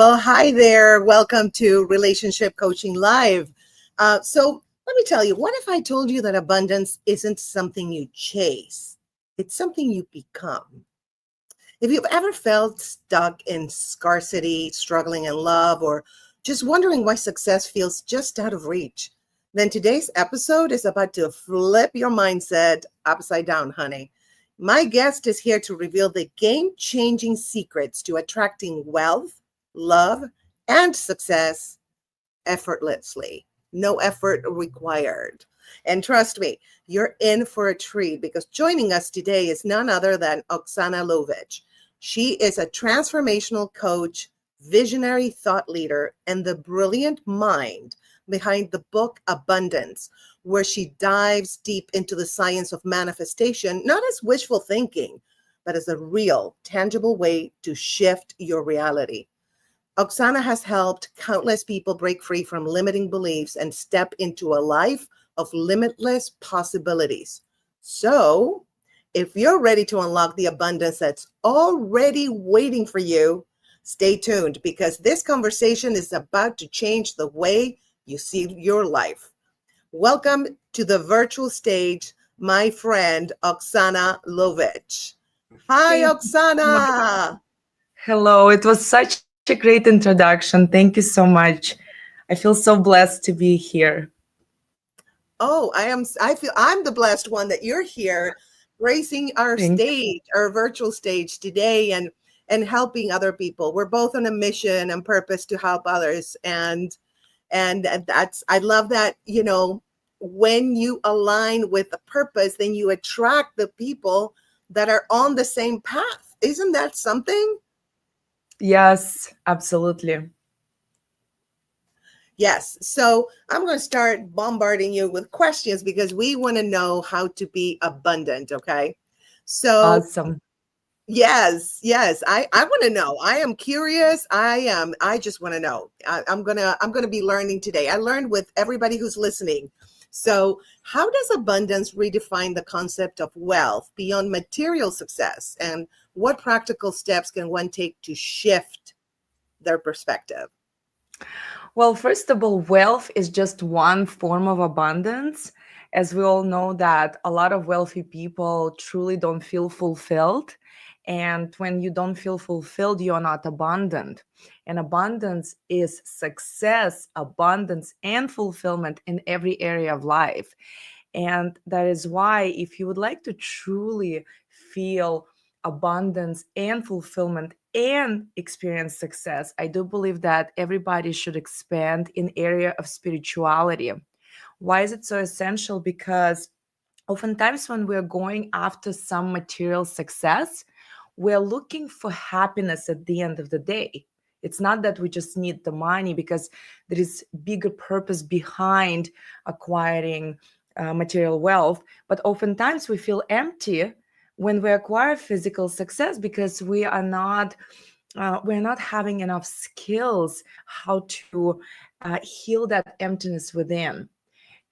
Well, hi there. Welcome to Relationship Coaching Live. So let me tell you, what if I told you that abundance isn't something you chase? It's something you become. If you've ever felt stuck in scarcity, struggling in love, or just wondering why success feels just out of reach, then today's episode is about to flip your mindset upside down, honey. My guest is here to reveal the game-changing secrets to attracting wealth, love, and success effortlessly. No effort required. And trust me, you're in for a treat because joining us today is none other than Oxana Lovich. She is a transformational coach, visionary thought leader, and the brilliant mind behind the book Abundance, where she dives deep into the science of manifestation, not as wishful thinking, but as a real, tangible way to shift your reality. Oksana has helped countless people break free from limiting beliefs and step into a life of limitless possibilities. So, if you're ready to unlock the abundance that's already waiting for you, stay tuned because this conversation is about to change the way you see your life. Welcome to the virtual stage, my friend Oksana Lovich. Hi, Thank you so much. Oksana. Hello, it was such a great introduction. Thank you so much. I feel so blessed to be here. Oh, I feel I'm the blessed one that you're here gracing our Thank stage, our virtual stage today and helping other people. We're both on a mission and purpose to help others. And that's I love that, when you align with the purpose, then you attract the people that are on the same path. Isn't that something? Yes, absolutely. Yes. So I'm going to start bombarding you with questions because we want to know how to be abundant. Okay. So, Awesome. yes. I want to know. I am curious. I just want to know. I'm gonna be learning today. I learned with everybody who's listening. So how does abundance redefine the concept of wealth beyond material success? And what practical steps can one take to shift their perspective? Well, first of all, wealth is just one form of abundance. As we all know that a lot of wealthy people truly don't feel fulfilled. And when you don't feel fulfilled, you're not abundant. And abundance is success, abundance, and fulfillment in every area of life. And that is why, if you would like to truly feel abundance and fulfillment and experience success, I do believe that everybody should expand in area of spirituality. Why is it so essential? Because oftentimes when we're going after some material success, we're looking for happiness at the end of the day. It's not that we just need the money, because there is bigger purpose behind acquiring material wealth. But oftentimes we feel empty when we acquire physical success because we're not having enough skills how to heal that emptiness within.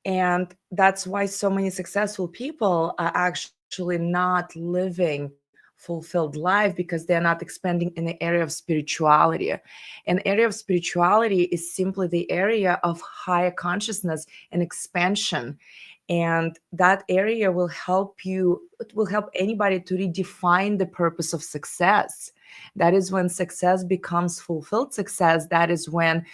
And that's why so many successful people are actually not living fulfilled life, because they're not expanding in the area of spirituality. An area of spirituality is simply the area of higher consciousness and expansion. And that area will help you, it will help anybody to redefine the purpose of success. That is when success becomes fulfilled success. That is when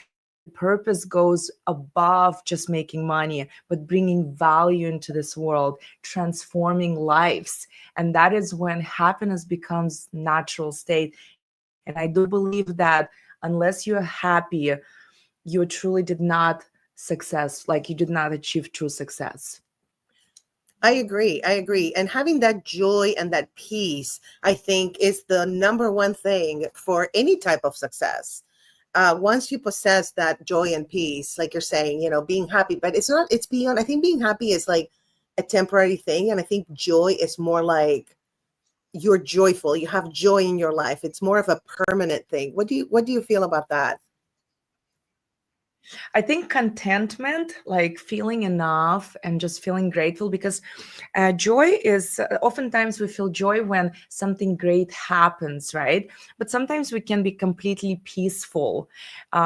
the purpose goes above just making money, but bringing value into this world, transforming lives. And that is when happiness becomes natural state. And I do believe that unless you're happy, you truly did not success, like you did not achieve true success. I agree. I agree. And having that joy and that peace, I think, is the number one thing for any type of success. Once you possess that joy and peace, like you're saying, being happy, but it's not, it's beyond, I think being happy is like a temporary thing. And I think joy is more like you're joyful, you have joy in your life. It's more of a permanent thing. What do you feel about that? I think contentment, like feeling enough and just feeling grateful, because joy is oftentimes we feel joy when something great happens, right? But sometimes we can be completely peaceful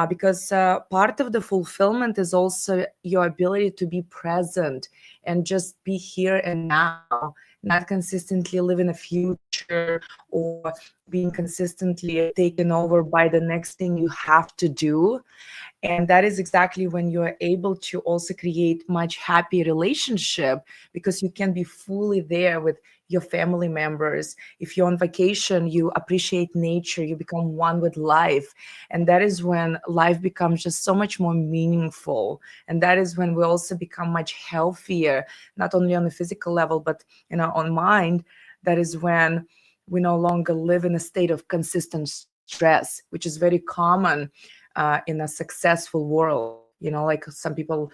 because part of the fulfillment is also your ability to be present and just be here and now, not consistently live in a future or being consistently taken over by the next thing you have to do. And that is exactly when you're able to also create much happy relationship, because you can be fully there with your family members. If you're on vacation, you appreciate nature, you become one with life, and that is when life becomes just so much more meaningful. And that is when we also become much healthier, not only on the physical level but on mind. That is when we no longer live in a state of consistent stress, which is very common in a successful world. Like some people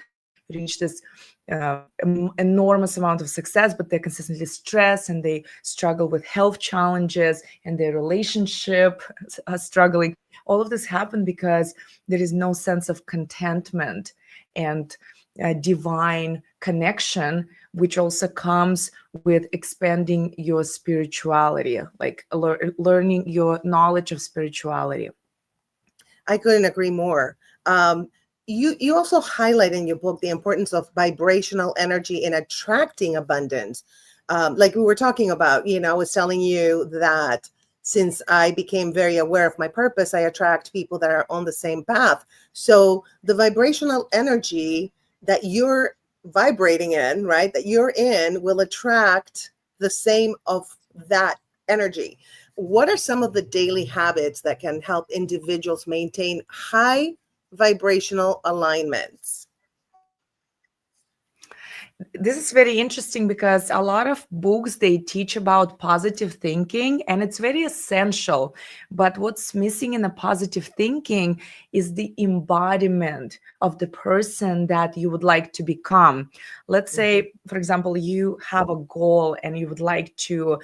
reach this enormous amount of success, but they're consistently stressed and they struggle with health challenges and their relationship are struggling. All of this happened because there is no sense of contentment and divine connection, which also comes with expanding your spirituality, like learning your knowledge of spirituality. I couldn't agree more. You also highlight in your book the importance of vibrational energy in attracting abundance. Like we were talking about, I was telling you that since I became very aware of my purpose, I attract people that are on the same path. So the vibrational energy that you're vibrating in, right, that you're in, will attract the same of that energy. What are some of the daily habits that can help individuals maintain high vibrational alignments? This is very interesting because a lot of books they teach about positive thinking and it's very essential, but what's missing in a positive thinking is the embodiment of the person that you would like to become. Let's Mhm. say, for example, you have a goal and you would like to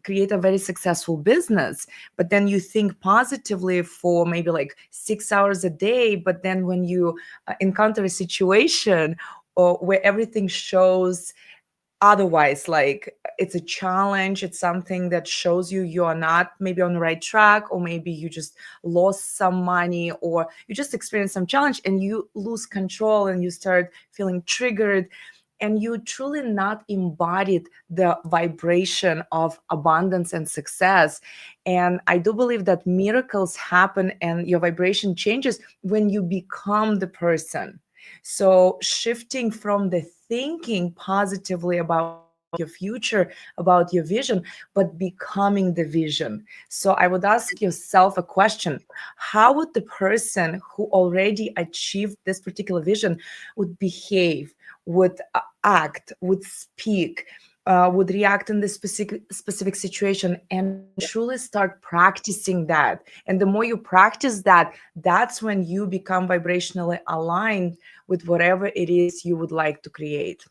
create a very successful business, but then you think positively for maybe like 6 hours a day, but then when you encounter a situation or where everything shows otherwise, like it's a challenge, it's something that shows you are not maybe on the right track, or maybe you just lost some money, or you just experienced some challenge and you lose control and you start feeling triggered, and you truly not embodied the vibration of abundance and success. And I do believe that miracles happen and your vibration changes when you become the person. So shifting from the thinking positively about your future, about your vision, but becoming the vision. So I would ask yourself a question: how would the person who already achieved this particular vision would behave, would act, would speak, would react in this specific situation, and truly start practicing that? And the more you practice that, that's when you become vibrationally aligned with whatever it is you would like to create.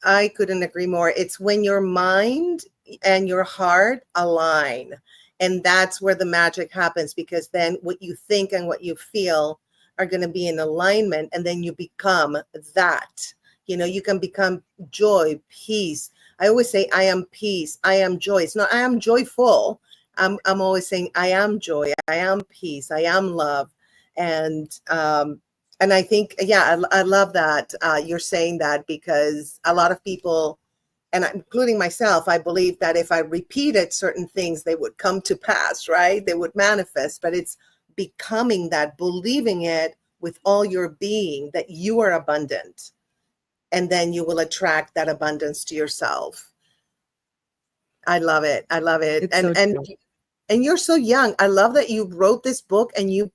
I couldn't agree more. It's when your mind and your heart align. And that's where the magic happens, because then what you think and what you feel are going to be in alignment. And then you become that. You can become joy, peace. I always say, I am peace. I am joy. It's not, I am joyful. I'm always saying, I am joy. I am peace. I am love. And I think, yeah, I love that you're saying that, because a lot of people, and including myself, I believe that if I repeated certain things, they would come to pass, right? They would manifest. But it's becoming that, believing it with all your being, that you are abundant. And then you will attract that abundance to yourself. I love it. I love it. It's so true. And you're so young. I love that you wrote this book and you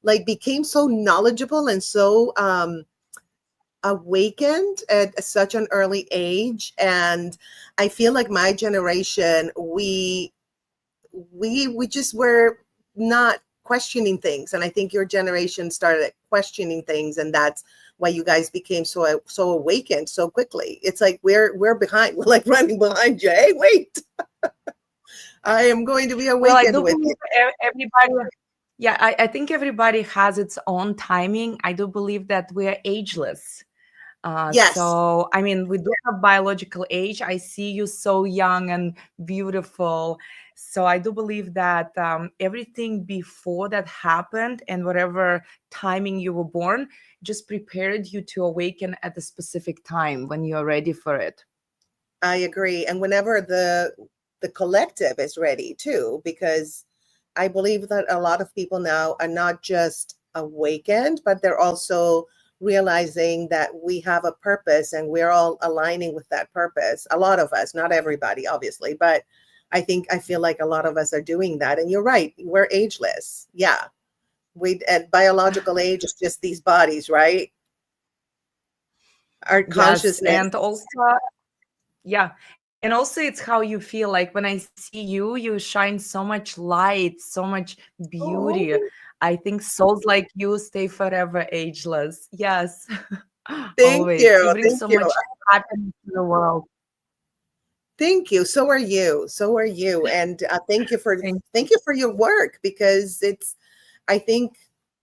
like became so knowledgeable and so awakened at such an early age. And I feel like my generation, we just were not questioning things, and I think your generation started questioning things, and that's why you guys became so awakened so quickly. It's like we're behind. We're like running behind you. Hey, wait, I am going to be Well, I awakened do with believe you. everybody. Yeah, I think everybody has its own timing. I do believe that we are ageless. Yes, So, I mean, we do have biological age. I see you so young and beautiful. So, I do believe that everything before that happened and whatever timing you were born just prepared you to awaken at a specific time when you're ready for it. I agree. And whenever the collective is ready too, because I believe that a lot of people now are not just awakened, but they're also realizing that we have a purpose and we're all aligning with that purpose. A lot of us, not everybody, obviously, but I feel like a lot of us are doing that. And you're right, we're ageless. Yeah. We at biological age is just these bodies, right? Our Yes. consciousness. And also, yeah. And also, it's how you feel. Like when I see you, you shine so much light, so much beauty. Oh, I think souls like you stay forever ageless. Yes. thank Always. You you. bring Thank so you. much happiness to the world. Thank you. So are you. So are you. And Thank thank you for your work because it's I think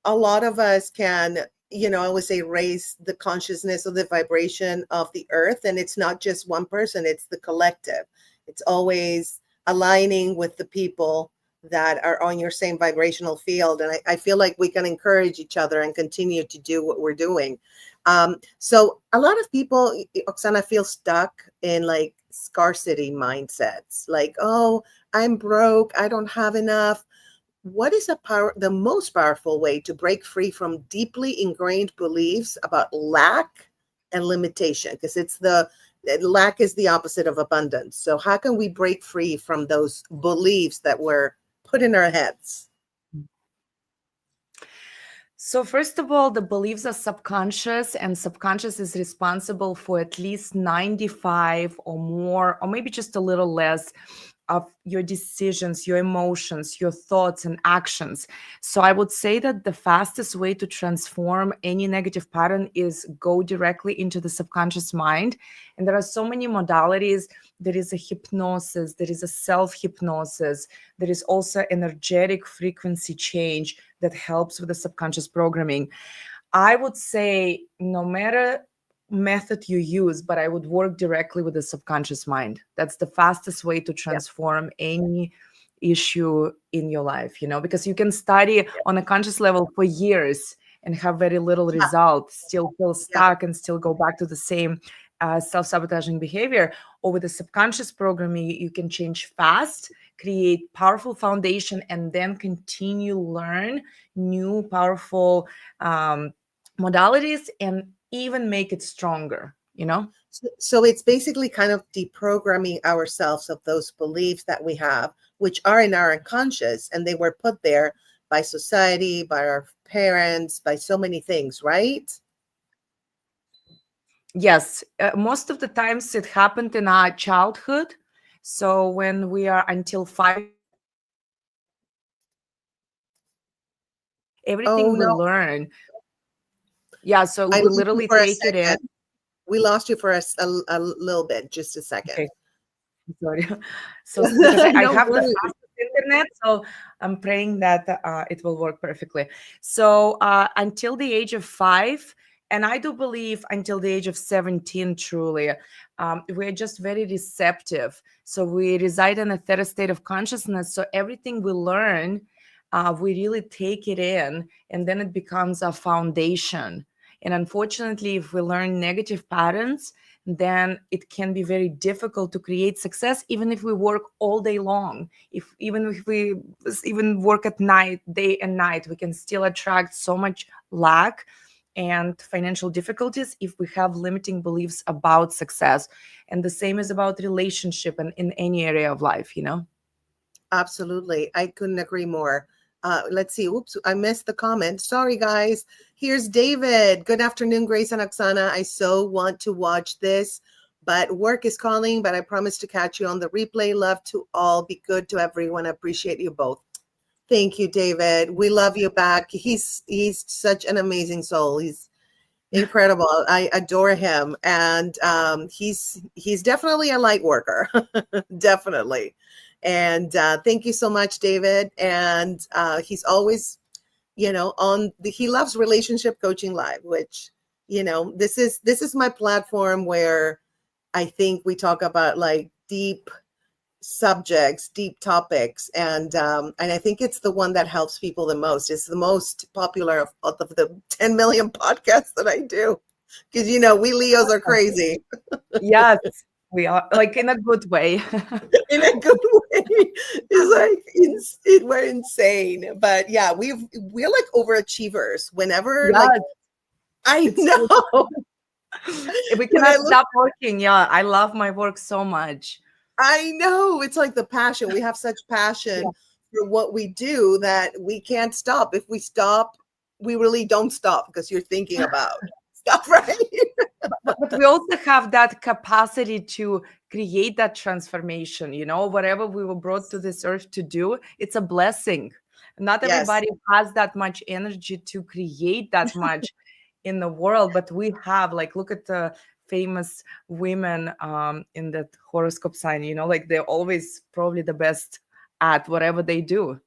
a lot of us can, I always say raise the consciousness of the vibration of the earth. And it's not just one person, it's the collective. It's always aligning with the people that are on your same vibrational field. And I feel like we can encourage each other and continue to do what we're doing. So a lot of people, Oksana, feel stuck in like scarcity mindsets, like, oh, I'm broke, I don't have enough. What is the most powerful way to break free from deeply ingrained beliefs about lack and limitation? Because lack is the opposite of abundance. So how can we break free from those beliefs that were put in our heads? So, first of all, the beliefs are subconscious, and subconscious is responsible for at least 95 or more, or maybe just a little less of your decisions, your emotions, your thoughts, and actions. So, I would say that the fastest way to transform any negative pattern is go directly into the subconscious mind. And there are so many modalities. There is a hypnosis, there is a self hypnosis, there is also energetic frequency change that helps with the subconscious programming. I would say no matter method you use, but I would work directly with the subconscious mind. That's the fastest way to Yeah. transform any issue in your life, because you can study on a conscious level for years and have very little result, still feel Yeah. stuck and still go back to the same self-sabotaging behavior. Or with the subconscious programming, you can change fast, create powerful foundation, and then continue learn new powerful modalities and even make it stronger. So it's basically kind of deprogramming ourselves of those beliefs that we have, which are in our unconscious, and they were put there by society, by our parents, by so many things, right? Yes, most of the times it happened in our childhood. So when we are until 5 years old, Oh everything we no, learn, yeah, so I we lost you literally for a take it in. second. We lost you for a little bit, just a second. Okay, sorry. So because I No have the worries. fastest internet, so I'm praying that it will work perfectly. So until the age of 5, and I do believe until the age of 17, truly, we're just very receptive. So we reside in a theta state of consciousness. So everything we learn, we really take it in, and then it becomes a foundation. And unfortunately, if we learn negative patterns, then it can be very difficult to create success even if we work all day long. If even if we even work at night, day and night, we can still attract so much lack and financial difficulties if we have limiting beliefs about success. And the same is about relationship and in any area of life. Absolutely. I couldn't agree more. Let's see. Oops, I missed the comment. Sorry, guys. Here's David. Good afternoon, Grace and Oksana. I so want to watch this, but work is calling, but I promise to catch you on the replay. Love to all. Be good to everyone. I appreciate you both. Thank you, David. We love you back. He's such an amazing soul. He's incredible. I adore him. And he's definitely a light worker. Definitely. And thank you so much, David. And he's always he loves Relationship Coaching Live, which, this is my platform where I think we talk about like deep subjects, deep topics, and I think it's the one that helps people the most. It's the most popular of the 10 million podcasts that I do, because we Leos are crazy Yes, we are, like, in a good way. in a good way. It's like we're insane, but yeah, we're like overachievers. Whenever, like, Yes, I it's true. know We when I cannot look, stop working. Yeah, I love my work so much. I know it's like the passion. We have such Yeah. passion for what we do that we can't stop. If we stop, we really don't stop because you're thinking about stuff, right? But we also have that capacity to create that transformation. Whatever we were brought to this earth to do, it's a blessing. Not Yes. everybody has that much energy to create that much in the world, but we have, like, look at the famous women in that horoscope sign, like they're always probably the best at whatever they do.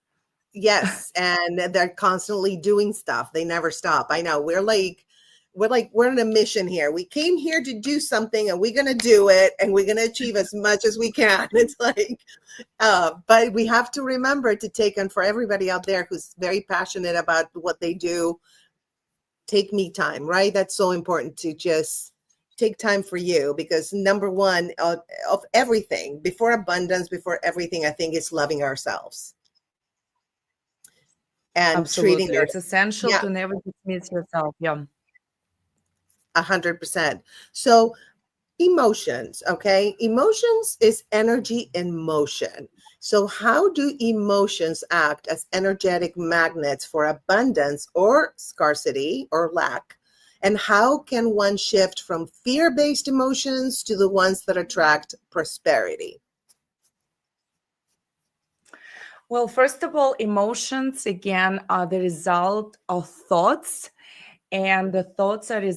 Yes, and they're constantly doing stuff. They never stop. I know. We're on a mission here. We came here to do something and we're going to do it and we're going to achieve as much as we can. It's like but we have to remember to take, and for everybody out there who's very passionate about what they do, take me time, right? That's so important to just take time for you, because number one of everything, before abundance, before everything, I think is loving ourselves and treating Absolutely. our, It's essential yeah, to never dismiss yourself. Yeah. 100%. So emotions, okay? Emotions is energy in motion. So how do emotions act as energetic magnets for abundance or scarcity or lack? And how can one shift from fear-based emotions to the ones that attract prosperity? Well, first of all, emotions, again, are the result of thoughts, and the thoughts are the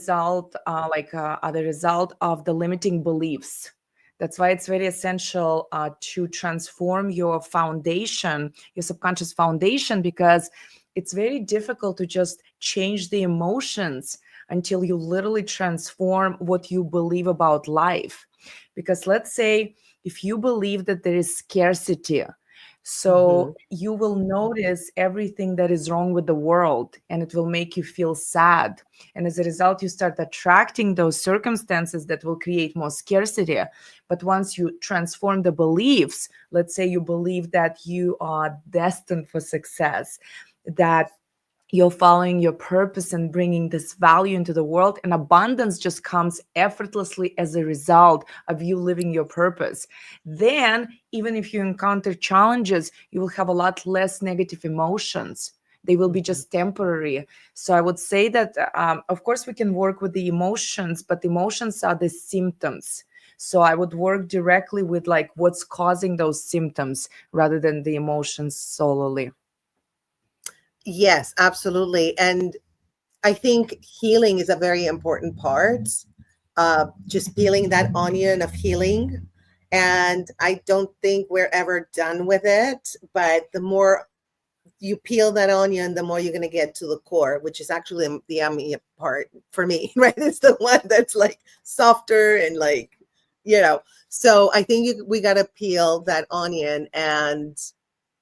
result of the limiting beliefs. That's why it's very essential to transform your foundation, your subconscious foundation, because it's very difficult to just change the emotions until you literally transform what you believe about life. Because let's say if you believe that there is scarcity, Mhm. so you will notice everything that is wrong with the world, and it will make you feel sad. And as a result, you start attracting those circumstances that will create more scarcity. But once you transform the beliefs, let's say you believe that you are destined for success, that you're following your purpose and bringing this value into the world, and abundance just comes effortlessly as a result of you living your purpose. Then even if you encounter challenges, you will have a lot less negative emotions. They will be Mhm. just temporary. So I would say that of course we can work with the emotions, but emotions are the symptoms. So I would work directly with like what's causing those symptoms rather than the emotions solely. Yes, absolutely. And I think healing is a very important part. Just peeling that onion of healing. And I don't think we're ever done with it. But the more you peel that onion, the more you're going to get to the core, which is actually the yummy part for me, right? It's the one that's like softer and like, you know. So I think we got to peel that onion and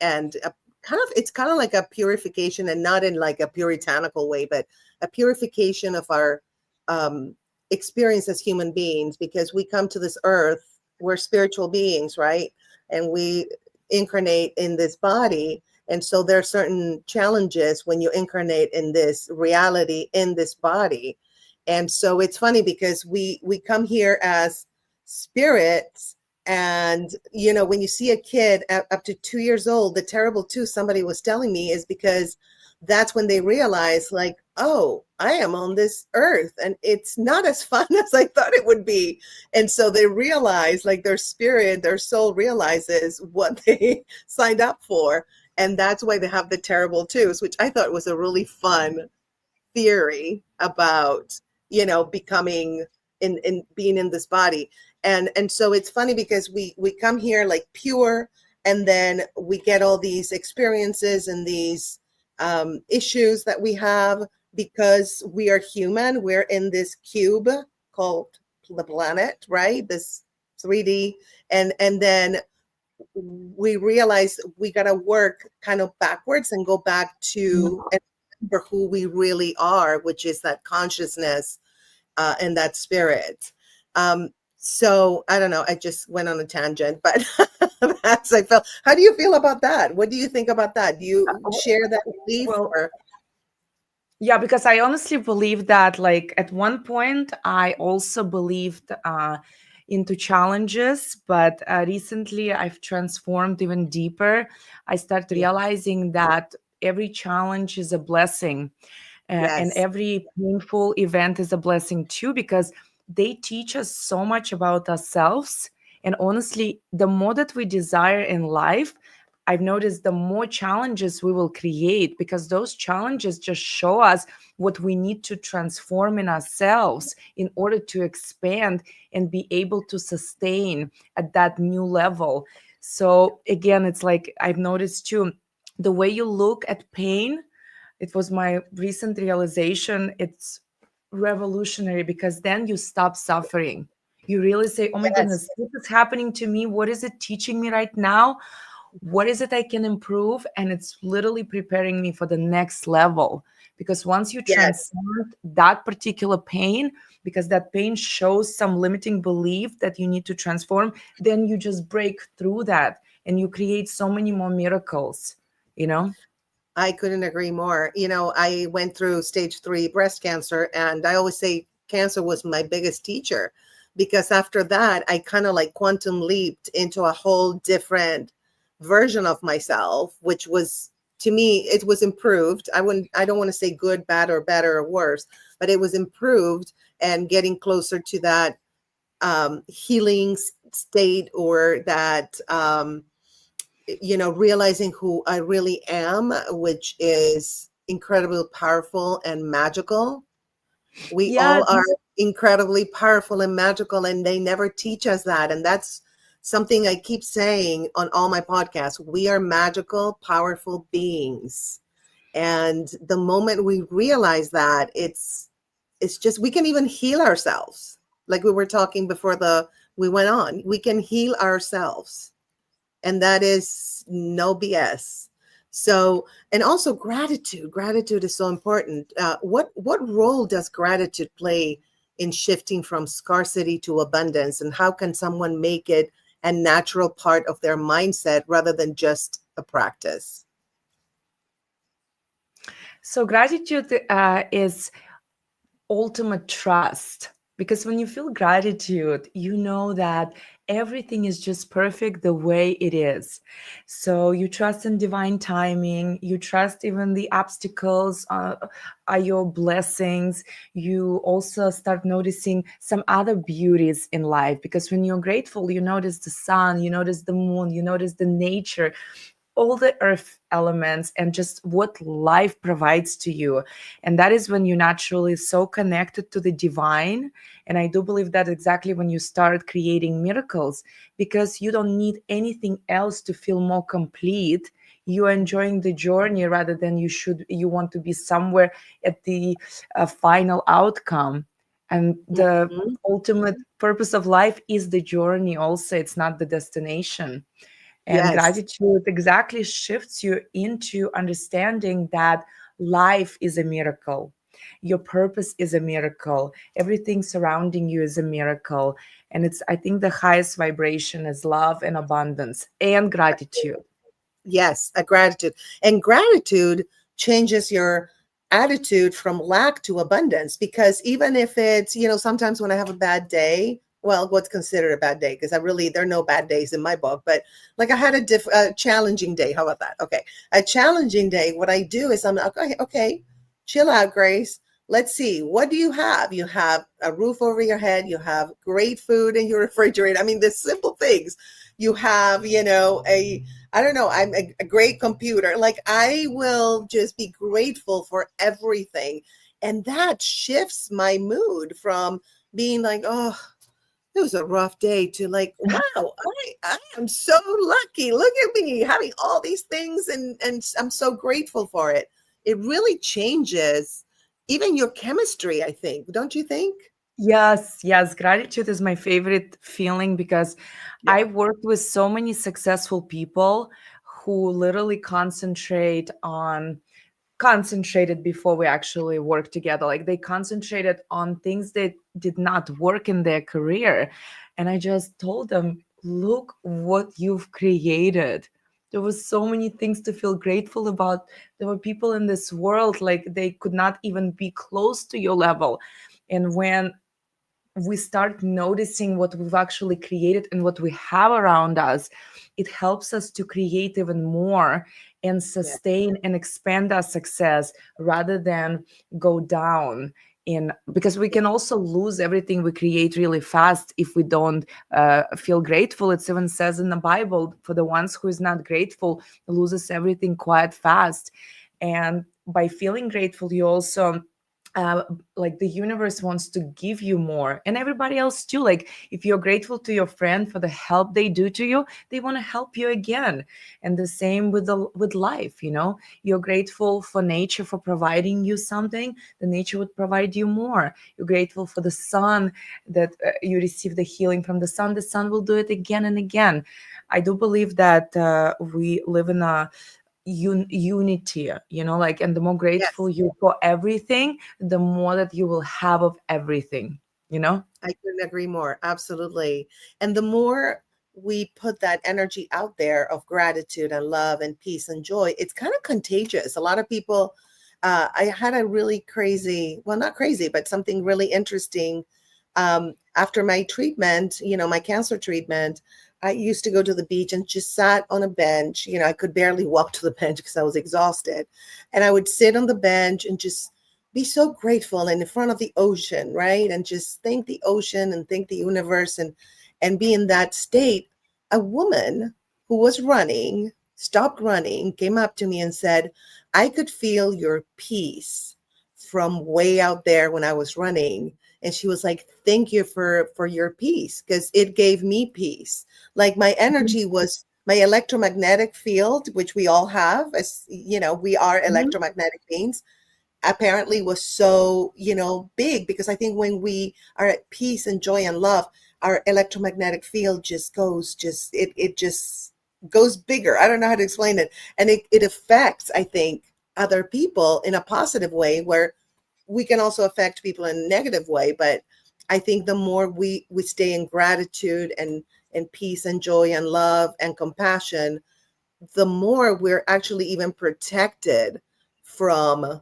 kind of, it's kind of like a purification, and not in like a puritanical way, but a purification of our um experience as human beings, because we come to this earth, we're spiritual beings, right? And we incarnate in this body, and so there are certain challenges when you incarnate in this reality in this body. And so it's funny because we come here as spirits. And when you see a kid up to 2 years old, the terrible two, somebody was telling me, is because that's when they realize, like, oh, I am on this earth and it's not as fun as I thought it would be. And so they realize, like, their spirit, their soul realizes what they signed up for. And that's why they have the terrible twos, which I thought was a really fun theory about becoming in being in this body. And so it's funny because we come here like pure, and then we get all these experiences and these issues that we have because we are human. We're in this cube called the planet, right? This 3D, and then we realize we got to work kind of backwards and go back to and remember who we really are, which is that consciousness and that spirit. So I don't know. I just went on a tangent, but that's I felt. How do you feel about that? What do you think about that? Do you share that belief Well, or? yeah, because I honestly believe that, like, at one point, I also believed into challenges, but recently I've transformed even deeper. I start Yeah. realizing that every challenge is a blessing, and Yes. every painful event is a blessing too, because they teach us so much about ourselves. And honestly, the more that we desire in life, I've noticed the more challenges we will create, because those challenges just show us what we need to transform in ourselves in order to expand and be able to sustain at that new level. So again, it's like I've noticed too, the way you look at pain, it was my recent realization. It's revolutionary, because then you stop suffering. You really say, oh my Yes. goodness, this is happening to me. What is it teaching me right now? What is it I can improve? And it's literally preparing me for the next level. Because once you Yes. transcend that particular pain, because that pain shows some limiting belief that you need to transform, then you just break through that and you create so many more miracles, you know? I couldn't agree more. I went through stage 3 breast cancer, and I always say cancer was my biggest teacher because after that, I kind of like quantum leaped into a whole different version of myself, which was to me, it was improved. I don't want to say good, bad, or better or worse, but it was improved and getting closer to that healing state or that, realizing who I really am, which is incredibly powerful and magical. We Yeah. all are incredibly powerful and magical, and they never teach us that. And that's something I keep saying on all my podcasts. We are magical, powerful beings. And the moment we realize that, it's just we can even heal ourselves. Like we were talking before the we went on. We can heal ourselves, and that is no BS. So, and also gratitude. Gratitude is so important. What role does gratitude play in shifting from scarcity to abundance, and how can someone make it a natural part of their mindset rather than just a practice? So gratitude is ultimate trust, because when you feel gratitude, you know that everything is just perfect the way it is. So you trust in divine timing, you trust even the obstacles are your blessings. You also start noticing some other beauties in life, because when you're grateful, you notice the sun, you notice the moon, you notice the nature, all the earth elements, and just what life provides to you. And that is when you're naturally so connected to the divine. And I do believe that exactly when you start creating miracles, because you don't need anything else to feel more complete. You are enjoying the journey rather than you want to be somewhere at the final outcome. And the Mhm. ultimate purpose of life is the journey also, it's not the destination. And Yes, gratitude exactly shifts you into understanding that life is a miracle. Your purpose is a miracle. Everything surrounding you is a miracle. And it's, I think, the highest vibration is love and abundance and gratitude. yes, a gratitude. And gratitude changes your attitude from lack to abundance because even if it's, sometimes when I have a bad day, well, what's considered a bad day? Because there are no bad days in my book, but like I had a challenging day. How about that? Okay. A challenging day. What I do is I'm like, okay, chill out, Grace. Let's see. What do you have? You have a roof over your head. You have great food in your refrigerator. I mean, the simple things. You have, I don't know, I'm a great computer. Like I will just be grateful for everything. And that shifts my mood from being like, oh, it was a rough day to like, wow, I am so lucky. Look at me having all these things and I'm so grateful for it. it really changes even your chemistry, I think. Don't you think? Yes, yes. Gratitude is my favorite feeling because I Yeah. worked with so many successful people who literally concentrated before we actually worked together. Like they concentrated on things that did not work in their career. And I just told them, look what you've created. There was so many things to feel grateful about. There were people in this world, like they could not even be close to your level. And when we start noticing what we've actually created and what we have around us, it helps us to create even more and Yeah. sustain and expand our success rather than go down in, because we Yeah. can also lose everything we create really fast if we don't feel grateful. It even says in the Bible, for the ones who is not grateful loses everything quite fast. And by feeling grateful, you also uh, like the universe wants to give you more, and everybody else too. Like if you're grateful to your friend for the help they do to you, they want to help you again. And the same with the with life, you know, you're grateful for nature for providing you something, the nature would provide you more. You're grateful for the sun, that you receive the healing from the sun will do it again and again. I do believe that we live in a unity, you know, like, and the more grateful Yes. you for everything, the more that you will have of everything, you know. I couldn't agree more. Absolutely. And the more we put that energy out there of gratitude and love and peace and joy, it's kind of contagious. A lot of people, I had a really crazy, well, not crazy, but something really interesting. After my treatment, my cancer treatment, I used to go to the beach and just sat on a bench. I could barely walk to the bench because I was exhausted. And I would sit on the bench and just be so grateful and in front of the ocean, right? And just thank the ocean and thank the universe and be in that state. A woman who was running stopped running, came up to me and said, I could feel your peace from way out there when I was running. And she was like, thank you for your peace, because it gave me peace. Like my energy was my electromagnetic field, which we all have, as we are Mhm. electromagnetic beings, apparently was so big, because I think when we are at peace and joy and love, our electromagnetic field it just goes bigger. I don't know how to explain it. And it affects, I think, other people in a positive way, where we can also affect people in a negative way. But I think the more we stay in gratitude and peace and joy and love and compassion, the more we're actually even protected from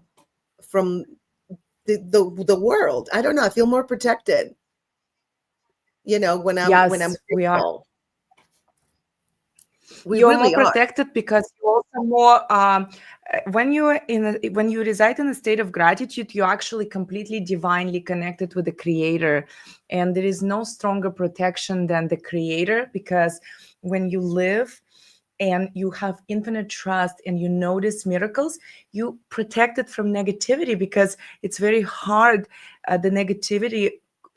the world. I don't know. I feel more protected, when I'm Yes, we are. grateful. We You're more really are. protected because you also more when you're when you reside in a state of gratitude, you're actually completely divinely connected with the creator. And there is no stronger protection than the creator, because when you live and you have infinite trust and you notice miracles, you protect it from negativity, because it's very hard, the negativity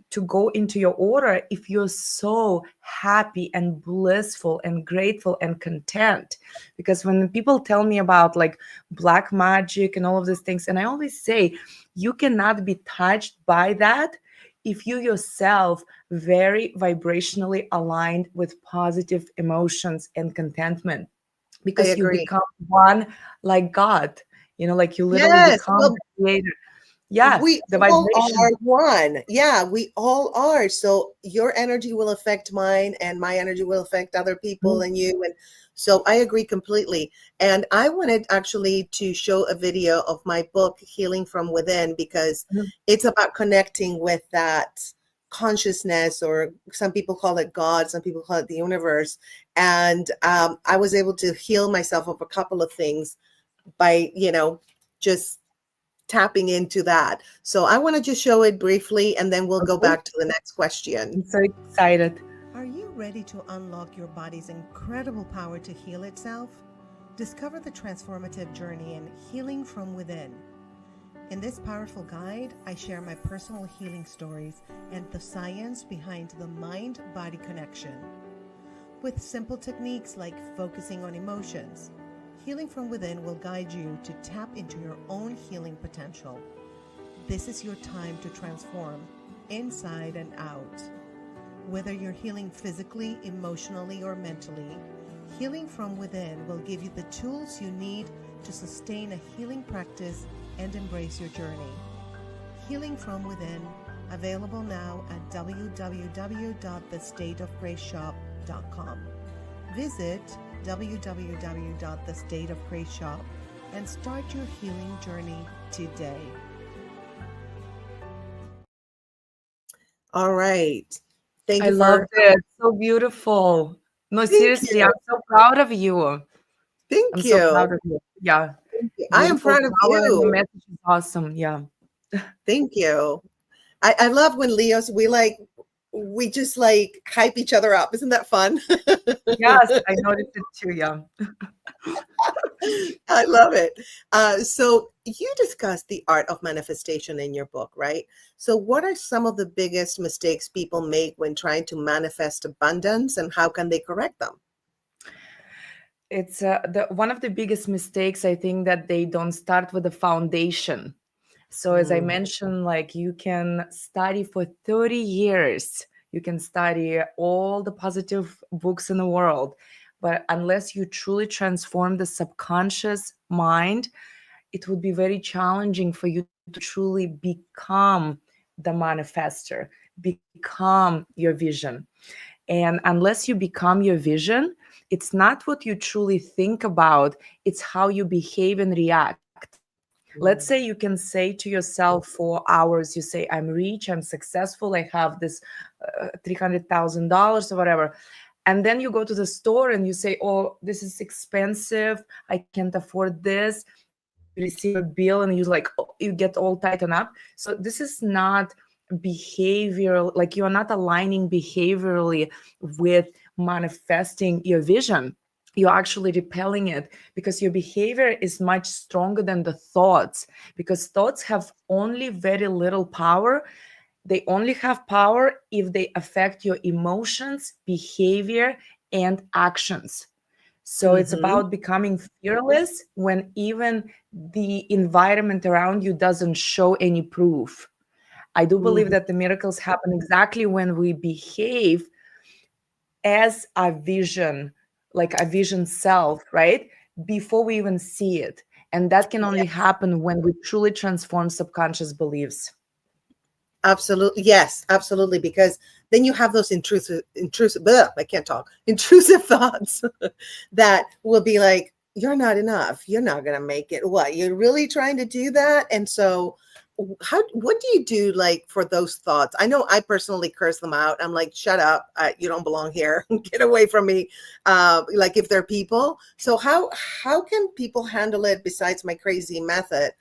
to go into your aura if you're so happy and blissful and grateful and content. Because when people tell me about like black magic and all of these things, and I always say, you cannot be touched by that if you yourself very vibrationally aligned with positive emotions and contentment, I because you agree. become one like God, you know, like you literally Yes. become Well, the creator. Yes, we the all vibration. are one. Yeah, we all are. So your energy will affect mine, and my energy will affect other people and you. And so I agree completely. And I wanted actually to show a video of my book, Healing from Within, because Mhm. it's about connecting with that consciousness, or some people call it God, some people call it the universe. And I was able to heal myself of a couple of things by, just tapping into that. So I want to just show it briefly, and then we'll go Okay. back to the next question. I'm so excited. Are you ready to unlock your body's incredible power to heal itself? Discover the transformative journey in Healing from Within. In this powerful guide, I share my personal healing stories and the science behind the mind-body connection. With simple techniques like focusing on emotions, Healing from Within will guide you to tap into your own healing potential. This is your time to transform inside and out. Whether you're healing physically, emotionally, or mentally, Healing from Within will give you the tools you need to sustain a healing practice and embrace your journey. Healing from Within, available now at www.thestateofgraceshop.com. Visit www.thestateofgraceshop and start your healing journey today. All right. Thank I you for loved it. So beautiful. No, thank seriously, I'm you. so proud of you. I'm Thank so you. proud of you. Yeah. Thank you. I am Beautiful proud of flower and your you. message is awesome. Yeah. Thank you. I love when Leos we just like hype each other up. Isn't that fun? Yes, I noticed it too. Yeah. I love it. So you discussed the art of manifestation in your book, right? So what are some of the biggest mistakes people make when trying to manifest abundance, and how can they correct them? It's one of the biggest mistakes, I think, that they don't start with the foundation. So as I Mm, mentioned, like you can study for 30 years, you can study all the positive books in the world, but unless you truly transform the subconscious mind, it would be very challenging for you to truly become the manifester, become your vision. And unless you become your vision, it's not what you truly think about, it's how you behave and react. Let's say you can say to yourself for hours, you say, I'm rich, I'm successful, I have this $300,000 or whatever. And then you go to the store and you say, oh, this is expensive, I can't afford this. You receive a bill and you like, oh, you get all tightened up. So this is not behavioral, like you are not aligning behaviorally with manifesting your vision. You're actually repelling it because your behavior is much stronger than the thoughts, because thoughts have only very little power. They only have power if they affect your emotions, behavior, and actions. So it's mm-hmm, about becoming fearless when even the environment around you doesn't show any proof. I do believe mm-hmm, that the miracles happen exactly when we behave as a vision, like a vision self, right? Before we even see it. And that can only yes, happen when we truly transform subconscious beliefs. absolutely. Yes, absolutely. Because then you have those I can't talk, intrusive thoughts that will be like, you're not enough. You're not going to make it. What? You're really trying to do that? And so what do you do like for those thoughts? I know I personally curse them out. I'm like, shut up. You don't belong here. Get away from me. Like if they're people. So how can people handle it besides my crazy method?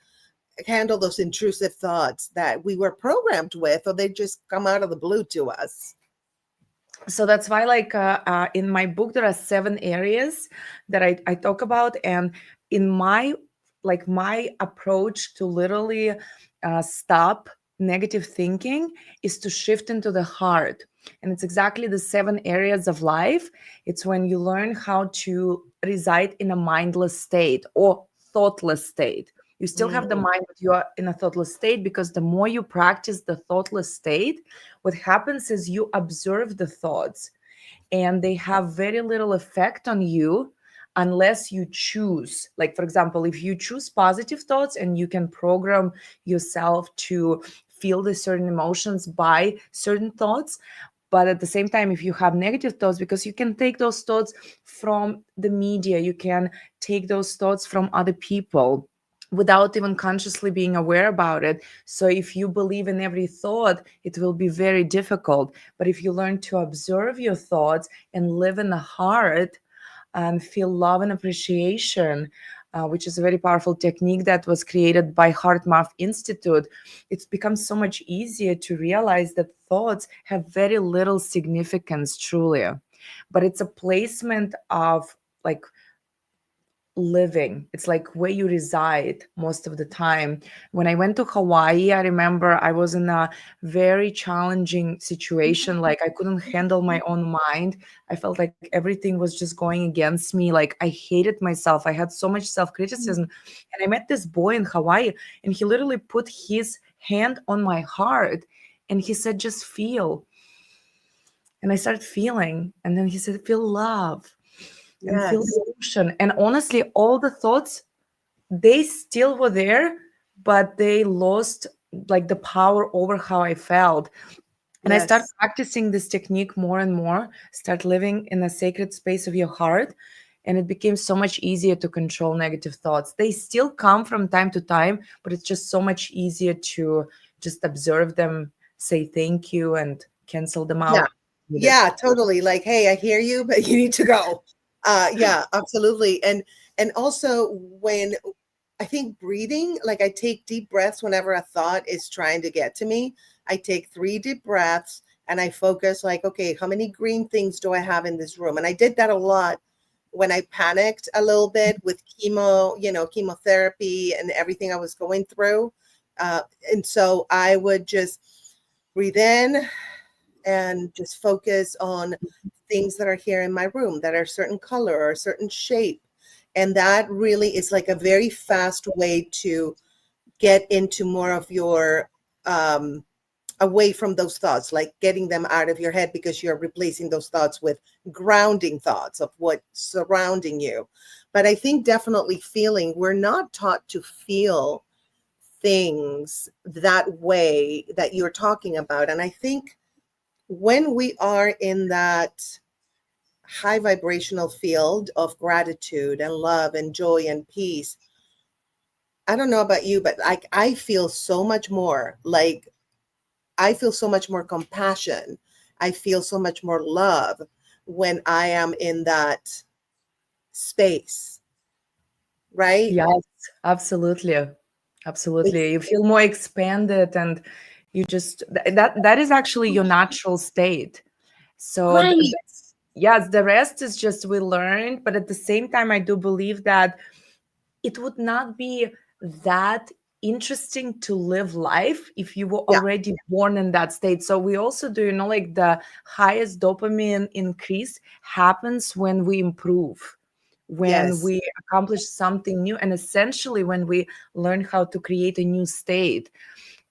Handle those intrusive thoughts that we were programmed with, or they just come out of the blue to us? So that's why, like, in my book, there are 7 areas that I talk about. And in my, like, my approach to literally stop negative thinking is to shift into the heart. And it's exactly the 7 areas of life. It's when you learn how to reside in a mindless state or thoughtless state. You still have the Mm, mind, but you are in a thoughtless state, because the more you practice the thoughtless state, what happens is you observe the thoughts and they have very little effect on you unless you choose. Like, for example, if you choose positive thoughts and you can program yourself to feel the certain emotions by certain thoughts. But at the same time, if you have negative thoughts, because you can take those thoughts from the media, you can take those thoughts from other people without even consciously being aware about it. So if you believe in every thought, it will be very difficult. But if you learn to observe your thoughts and live in the heart and feel love and appreciation, which is a very powerful technique that was created by Heart Math Institute, it's become so much easier to realize that thoughts have very little significance truly. But it's a placement of, like, living. It's like where you reside most of the time. When I went to Hawaii, I remember I was in a very challenging situation. Like I couldn't handle my own mind. I felt like everything was just going against me. Like I hated myself. I had so much self-criticism. And I met this boy in Hawaii, and he literally put his hand on my heart and he said, just feel. And I started feeling. And then he said, feel love and feel Yes. the ocean. And honestly, all the thoughts, they still were there, but they lost like the power over how I felt. And I started Yes. practicing this technique more and more, start living in a sacred space of your heart. And it became so much easier to control negative thoughts. They still come from time to time, but it's just so much easier to just observe them, say thank you, and cancel them Yeah. out. Needed. Yeah, totally. Like, hey, I hear you, but you need to go. Yeah, absolutely. And also when I think breathing, like I take deep breaths whenever a thought is trying to get to me. I take 3 deep breaths and I focus like, okay, how many green things do I have in this room? And I did that a lot when I panicked a little bit with chemotherapy and everything I was going through. And so I would just breathe in and just focus on things that are here in my room that are a certain color or a certain shape. And that really is like a very fast way to get into more of your away from those thoughts, like getting them out of your head because you're replacing those thoughts with grounding thoughts of what's surrounding you. But I think definitely feeling, we're not taught to feel things that way that you're talking about. And I think when we are in that high vibrational field of gratitude and love and joy and peace, I don't know about you, but like I feel so much more like I feel so much more compassion. I feel so much more love when I am in that space, right? Yes, absolutely. It's Absolutely. You feel more expanded, and you just that is actually your natural state. So right. yes, the rest is just we learned, but at the same time I do believe that it would not be that interesting to live life if you were Yeah. already born in that state. So we also do, like the highest dopamine increase happens when we improve, when Yes. we accomplish something new, and essentially when we learn how to create a new state.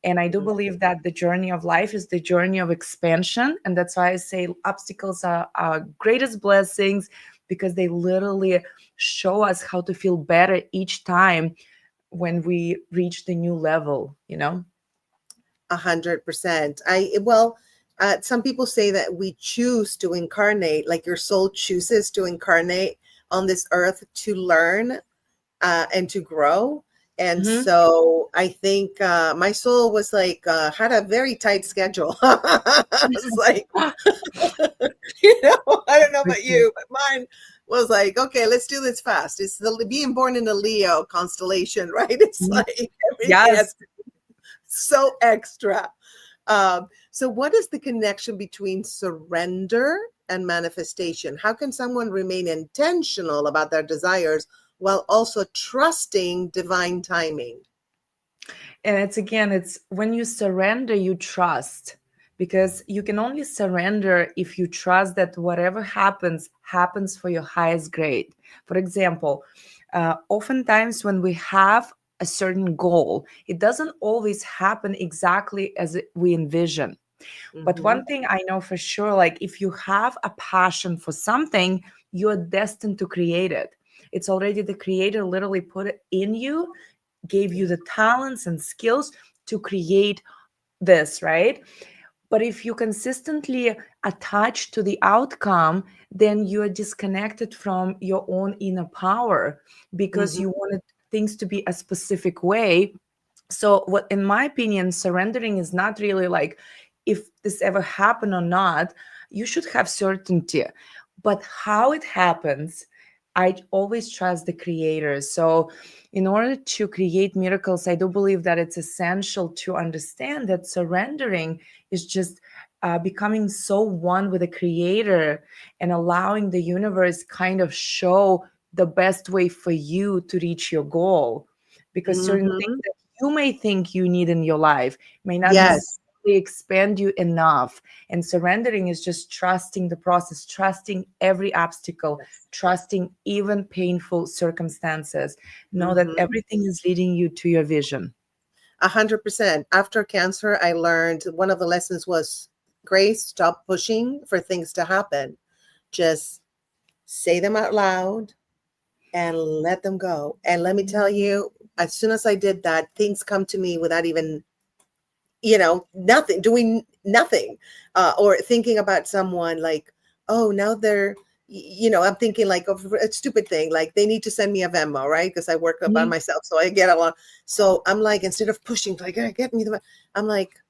And I do Mhm. believe that the journey of life is the journey of expansion. And that's why I say obstacles are our greatest blessings, because they literally show us how to feel better each time when we reach the new level. 100%. Some people say that we choose to incarnate, like your soul chooses to incarnate on this earth to learn and to grow. And Mhm. so I think my soul was like, had a very tight schedule. I was like, I don't know about you, but mine was like, okay, let's do this fast. It's the being born in the Leo constellation, right? It's Mhm. like everything has Yes. to be so extra. So, what is the connection between surrender and manifestation? How can someone remain intentional about their desires while also trusting divine timing? And it's again, it's when you surrender, you trust, because you can only surrender if you trust that whatever happens for your highest grade. For example, oftentimes when we have a certain goal, it doesn't always happen exactly as we envision. But Hmm. one thing I know for sure, like if you have a passion for something, you're destined to create it. It's already the creator literally put it in you, gave you the talents and skills to create this, right? But if you consistently attach to the outcome, then you are disconnected from your own inner power, because Hmm. you wanted things to be a specific way. So what, in my opinion, surrendering is not really like if this ever happened or not. You should have certainty, but how it happens, I always trust the creator. So in order to create miracles, I do believe that it's essential to understand that surrendering is just becoming so one with the creator and allowing the universe kind of show the best way for you to reach your goal, because certain things Hmm. that you may think you need in your life may not Yes. necessarily expand you enough. And surrendering is just trusting the process, trusting every obstacle, Yes. trusting even painful circumstances. Know that Hmm. everything is leading you to your vision. 100%. After cancer, I learned one of the lessons was, Grace, stop pushing for things to happen. Just say them out loud and let them go. And let me tell you, as soon as I did that, things come to me without even, nothing, doing nothing, or thinking about someone like, oh, now I'm thinking like of a stupid thing, like they need to send me a Venmo, right? Because I work by Mhm. myself, so I get a lot. So I'm like, instead of pushing, like, get me I'm like,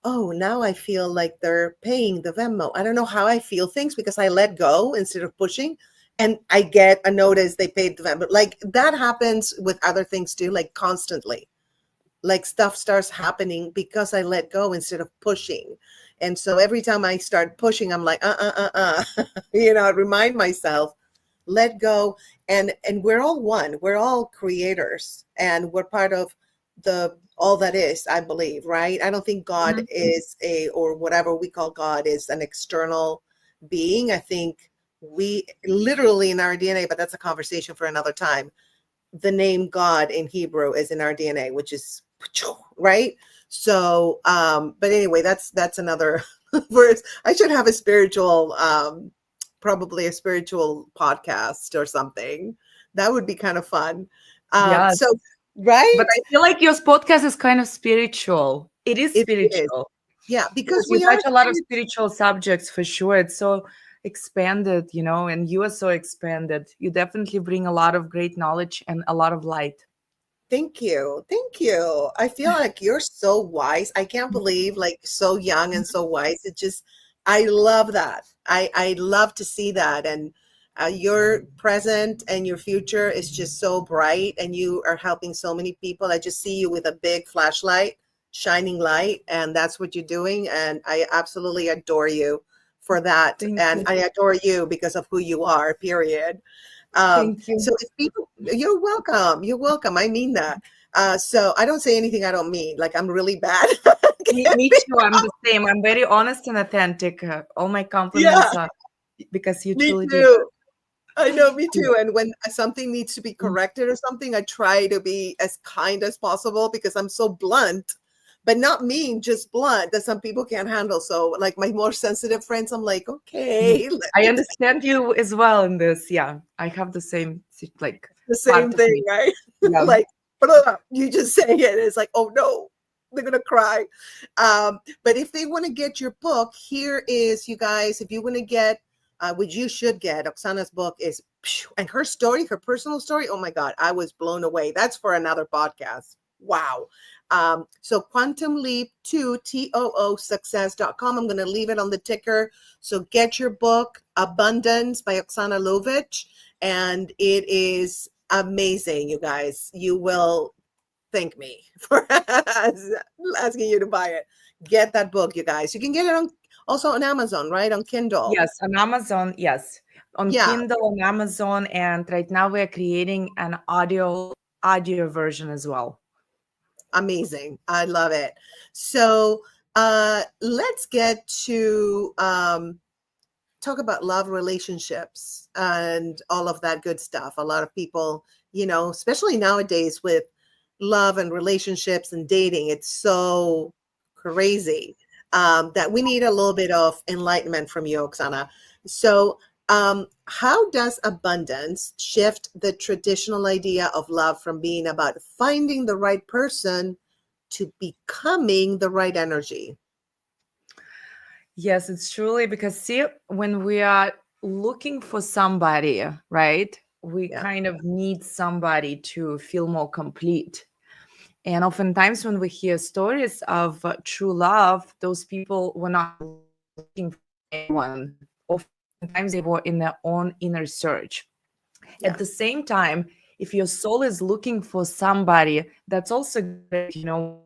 oh, now I feel like they're paying the Venmo. I don't know how I feel things because I let go instead of pushing. And I get a notice they paid the Venmo. Like that happens with other things too, like constantly. Like stuff starts happening because I let go instead of pushing. And so every time I start pushing, I'm like, I remind myself, let go. And we're all one. We're all creators and we're part of the all that is, I believe, right? I don't think God Mhm. is or whatever we call God is an external being. I think we literally in our DNA, but that's a conversation for another time. The name God in Hebrew is in our DNA, which is right. So, but anyway, that's another verse. I should have a spiritual, probably a spiritual podcast or something. That would be kind of fun. Yes. So, But right, I feel like your podcast is kind of spiritual. It is it is, spiritual. yeah, Yes, because you we are touch a lot of spirit. spiritual subjects for sure. It's so expanded, and you are so expanded. You definitely bring a lot of great knowledge and a lot of light. Thank you. Thank you. I feel like you're so wise. I can't believe like so young and so wise. It just I love that. I love to see that and your present and your future is just so bright and you are helping so many people. I just see you with a big flashlight, shining light, and that's what you're doing and I absolutely adore you for that Thank and you. I adore you because of who you are, period. Thank you. So if people, you're welcome. You're welcome. I mean that. So I don't say anything I don't mean. Like I'm really bad. Me too. I'm the same. I'm very honest and authentic. All my Yeah, compliments are because you me truly do too. I know, me that. too. And when something needs to be corrected or something, I try to be as kind as possible because I'm so blunt, but not mean, just blunt that some people can't handle. So, like my more sensitive friends, I'm like, Mhm. okay, let I me understand you as well in this. Yeah, I have the same like the same part of thing, me. right? Yeah. Like, blah, you just say it. It's like, oh no, they're gonna cry. But if they want to get your book, here is you guys. If you want to get, which you should get, Oksana's book is, and her story, her personal story. Oh my God, I was blown away. That's for another podcast. Wow. So Quantum Leap to TOO Success.com. I'm going to leave it on the ticker. So get your book, Abundance by Oxana Lovich. And it is amazing, you guys. You will thank me for asking you to buy it. Get that book, you guys. You can get it also on Amazon, right? On Kindle. Yes, on Amazon. Yes, on Yeah, Kindle, on Amazon, and right now we're creating an audio version as well. amazing. I love it. So let's get to talk about love relationships and all of that good stuff. A lot of people, especially nowadays with love and relationships and dating, it's so crazy that we need a little bit of enlightenment from you, Oksana. So, how does abundance shift the traditional idea of love from being about finding the right person to becoming the right energy? Yes, it's truly because see, when we are looking for somebody, right, we Yeah. kind of need somebody to feel more complete. And oftentimes, when we hear stories of true love, those people were not looking for anyone. Oftentimes, they were in their own inner search. At the Yeah. same time, if your soul is looking for somebody, that's also great. You know why?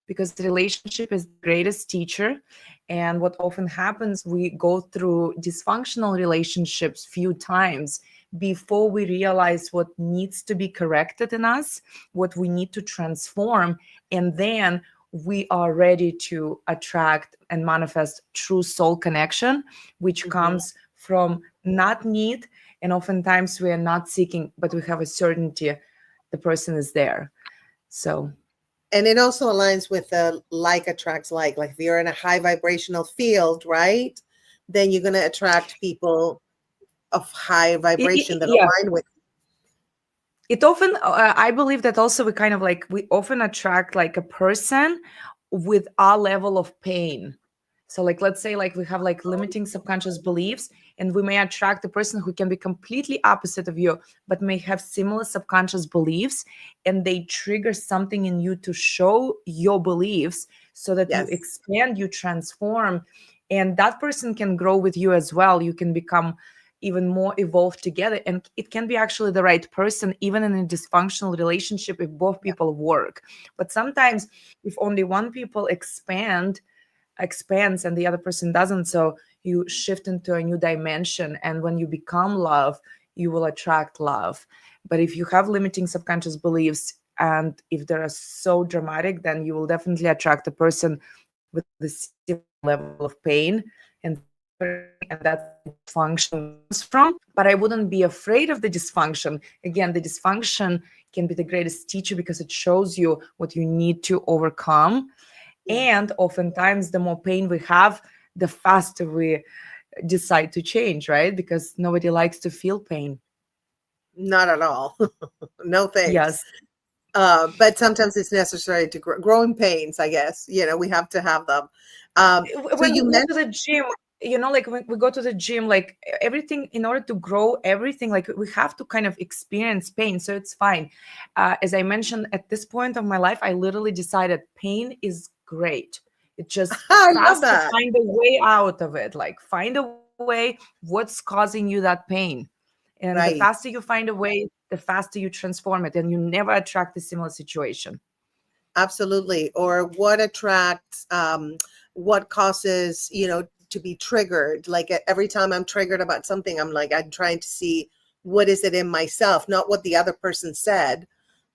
Because relationship is the greatest teacher. And what often happens, we go through dysfunctional relationships few times before we realize what needs to be corrected in us, what we need to transform, and then we are ready to attract and manifest true soul connection, which Mhm. comes from not need. And oftentimes we are not seeking, but we have a certainty the person is there. So And it also aligns with the like attracts like. Like if you're in a high vibrational field, right? Then you're going to attract people of high vibration that yeah, align with. it often I believe that also we kind of like we often attract like a person with our level of pain. So like let's say like we have like limiting subconscious beliefs, and we may attract a person who can be completely opposite of you but may have similar subconscious beliefs, and they trigger something in you to show your beliefs so that you Yes. expand, you transform, and that person can grow with you as well. You can become even more evolved together, and it can be actually the right person even in a dysfunctional relationship if both Yeah. people work. But sometimes if only one people expands and the other person doesn't, so you shift into a new dimension, and when you become love, you will attract love. But if you have limiting subconscious beliefs, and if they're so dramatic, then you will definitely attract a person with a similar level of pain and suffering, and that's where dysfunction comes from. But I wouldn't be afraid of the dysfunction. Again, the dysfunction can be the greatest teacher because it shows you what you need to overcome. Yeah. And oftentimes, the more pain we have, the faster we decide to change, right? Because nobody likes to feel pain. Not at all. No thanks. Yes. But sometimes it's necessary to growing pains, I guess. We have to have them. So When you we go to mentioned, the gym, like when we go to the gym, like everything, in order to grow everything, like we have to kind of experience pain. So it's fine. As I mentioned, at this point of my life, I literally decided pain is great. It just I love fast to that. find a way out of it. Like find a way, what's causing you that pain. And the faster Right. you find a way, the faster you transform it, and you never attract a similar situation. Absolutely. Or what attracts, what causes, to be triggered. Like every time I'm triggered about something, I'm trying to see what is it in myself, not what the other person said,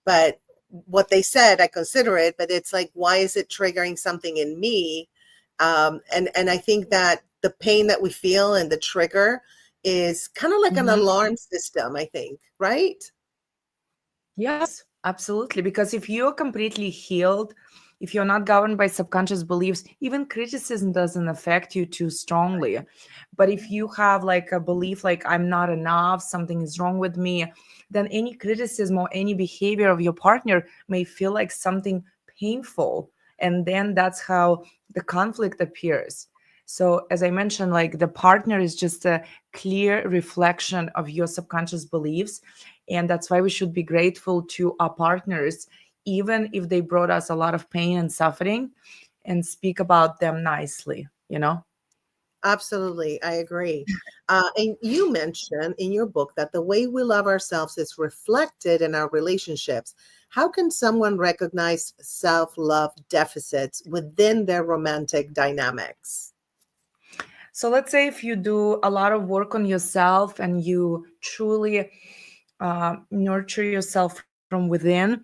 but what they said, I consider it, but it's like, why is it triggering something in me? And I think that the pain that we feel and the trigger is kind of like an Mhm. alarm system, I think, right? Yes, absolutely. Because if you're completely healed, if you're not governed by subconscious beliefs, even criticism doesn't affect you too strongly. But if you have like a belief like I'm not enough, something is wrong with me, then any criticism or any behavior of your partner may feel like something painful. And then that's how the conflict appears. So, as I mentioned, like the partner is just a clear reflection of your subconscious beliefs, and that's why we should be grateful to our partners, even if they brought us a lot of pain and suffering, and speak about them nicely. Absolutely, I agree. And you mentioned in your book that the way we love ourselves is reflected in our relationships. How can someone recognize self love deficits within their romantic dynamics? So let's say if you do a lot of work on yourself and you truly nurture yourself from within,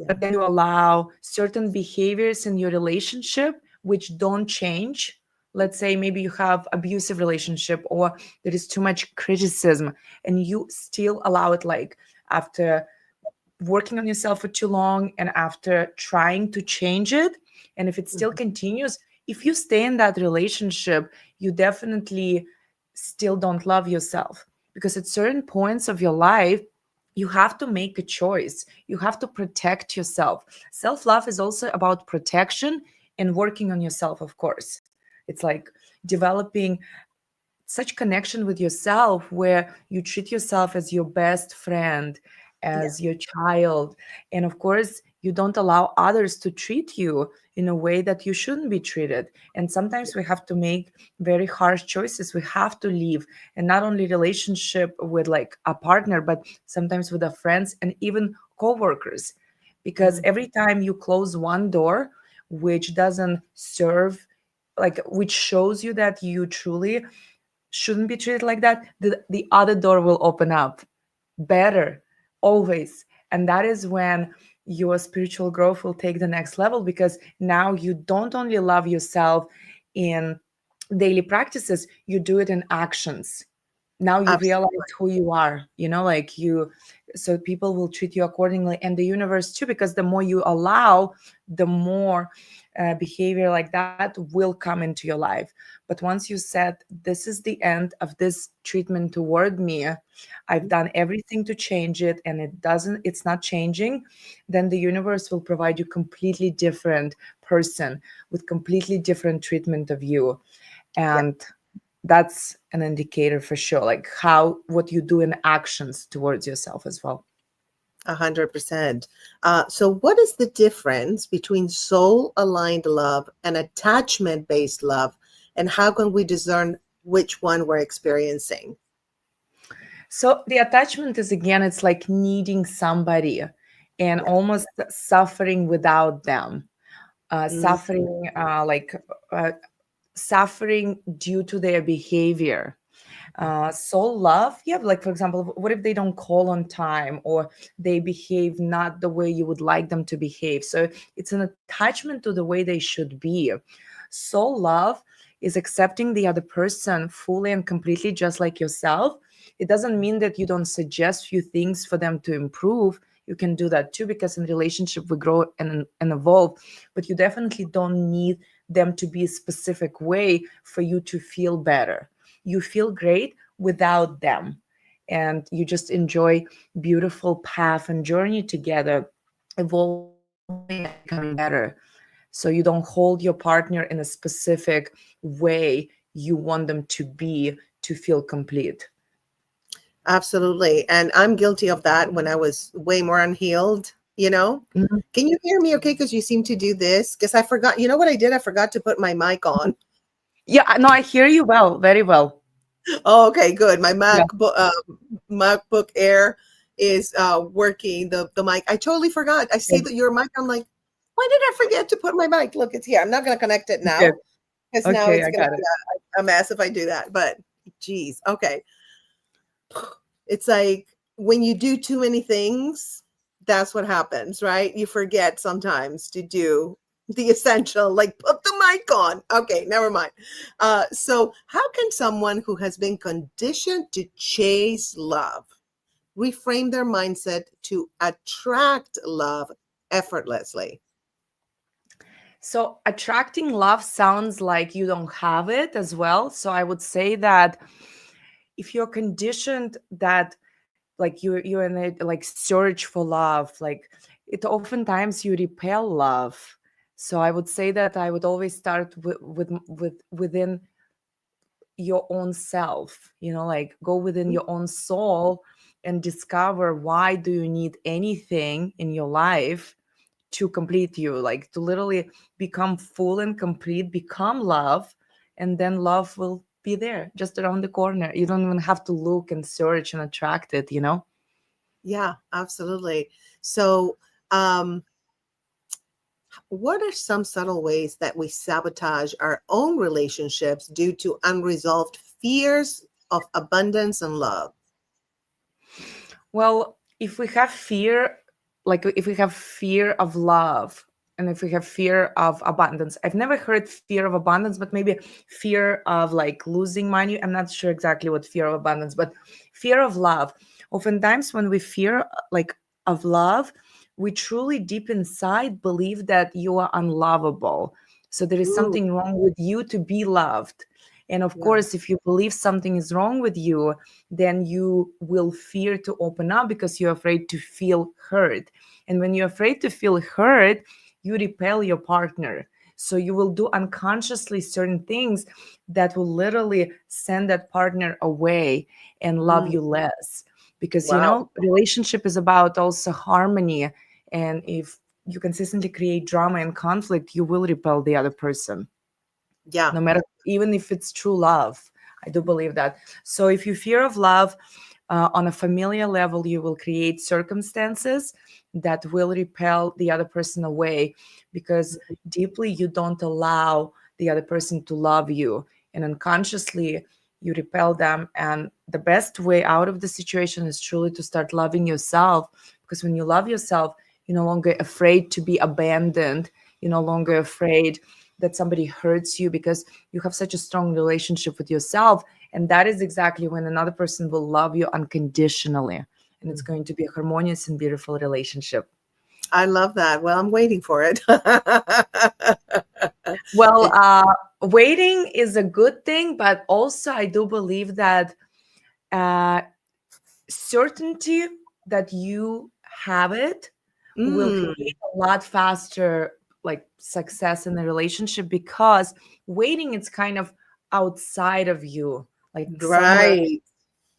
but then you allow certain behaviors in your relationship which don't change. Let's say maybe you have abusive relationship, or there is too much criticism, and you still allow it, like after working on yourself for too long and after trying to change it, and if it still Mhm. continues, if you stay in that relationship, you definitely still don't love yourself, because at certain points of your life you have to make a choice. You have to protect yourself. Self love is also about protection and working on yourself, of course. It's like developing such connection with yourself where you treat yourself as your best friend, Yeah. as your child. And of course, you don't allow others to treat you in a way that you shouldn't be treated. And sometimes we have to make very harsh choices. We have to leave, and not only relationship with like a partner, but sometimes with our friends and even co-workers. Because Mhm. every time you close one door, which doesn't serve, like which shows you that you truly shouldn't be treated like that, the other door will open up better, always. And that is when your spiritual growth will take the next level, because now you don't only love yourself in daily practices, you do it in actions. Now you realize Absolutely. who you are, like you, so people will treat you accordingly, and the universe too, because the more you allow, the more behavior like that will come into your life. But once you said, this is the end of this treatment toward me, I've done everything to change it, and it's not changing, then the universe will provide you completely different person with completely different treatment of you. Yeah, And that's an indicator for sure, like how what you do in actions towards yourself as well. 100%. So, what is the difference between soul aligned love and attachment based love? And how can we discern which one we're experiencing? So the attachment is, again, it's like needing somebody and Yeah. almost suffering without them, Mm, suffering uh, suffering due to their behavior. Soul love, yeah, like for example, what if they don't call on time, or they behave not the way you would like them to behave? So it's an attachment to the way they should be. Soul love is accepting the other person fully and completely, just like yourself. It doesn't mean that you don't suggest few things for them to improve. You can do that too, because in relationship we grow and evolve. But you definitely don't need them to be a specific way for you to feel better. You feel great without them, and you just enjoy beautiful path and journey together, evolving and becoming better. So you don't hold your partner in a specific way you want them to be to feel complete. absolutely. And I'm guilty of that when I was way more unhealed, you know? Mhm. Can you hear me okay? Because you seem to do this. Because I forgot, you know what I did? I forgot to put my mic on. Yeah, no, I hear you well, very well. Oh, okay, good. My Yeah, MacBook Air is working the mic. I totally forgot. I see good, that your mic. I'm like, why did I forget to put my mic? Look, it's here. I'm not going to connect it good. now because now Okay, it's I going to got be it. a mess if I do that. But geez, okay. It's like when you do too many things, that's what happens, right? You forget sometimes to do the essential, like put the mic on. Okay, never mind. So, how can someone who has been conditioned to chase love reframe their mindset to attract love effortlessly? So attracting love sounds like you don't have it as well. So I would say that if you're conditioned that, like, you're in a like search for love, like, it oftentimes you repel love. So I would say that I would always start within your own self, like go within Mhm. your own soul and discover why do you need anything in your life to complete you, like to literally become full and complete, become love, and then love will be there just around the corner. You don't even have to look and search and attract it. Yeah, absolutely. So, um, what are some subtle ways that we sabotage our own relationships due to unresolved fears of abundance and love? Well, if we have fear, like if we have fear of love, and if we have fear of abundance, I've never heard fear of abundance, but maybe fear of like losing money. I'm not sure exactly what fear of abundance, but fear of love. Oftentimes, when we fear like of love, we truly deep inside believe that you are unlovable. So there is Ooh, something wrong with you to be loved. And of yeah. course, if you believe something is wrong with you, then you will fear to open up because you're afraid to feel hurt. And when you're afraid to feel hurt, you repel your partner. So you will do unconsciously certain things that will literally send that partner away and love Mm, you less. Because, wow. relationship is about also harmony. And if you consistently create drama and conflict, you will repel the other person, Yeah. no matter, even if it's true love. I do believe that. So if you fear of love, on a familiar level, you will create circumstances that will repel the other person away, because deeply you don't allow the other person to love you, and unconsciously you repel them. And the best way out of the situation is truly to start loving yourself, because when you love yourself, you're no longer afraid to be abandoned. You're no longer afraid that somebody hurts you, because you have such a strong relationship with yourself. And that is exactly when another person will love you unconditionally. And it's going to be a harmonious and beautiful relationship. I love that. Well, I'm waiting for it. Well, It- waiting is a good thing, but also I do believe that uh, certainty that you have it will mm, create a lot faster like success in the relationship, because waiting it's kind of outside of you, like somewhere. right.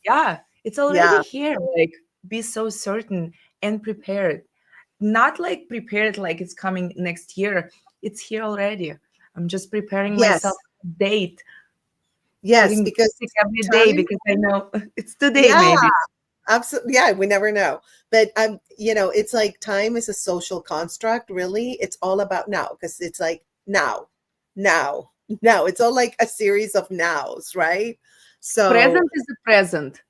Yeah, it's already Yeah. here. Like, be so certain and prepared. Not like prepared like it's coming next year. It's here already. I'm just preparing myself Yes. date, Yes. putting Because lipstick every day time, because I know it's today yeah, maybe. absolutely. Yeah, we never know. But it's like time is a social construct, really. It's all about now because it's like now, now, now. It's all like a series of nows, right? So Present is the present.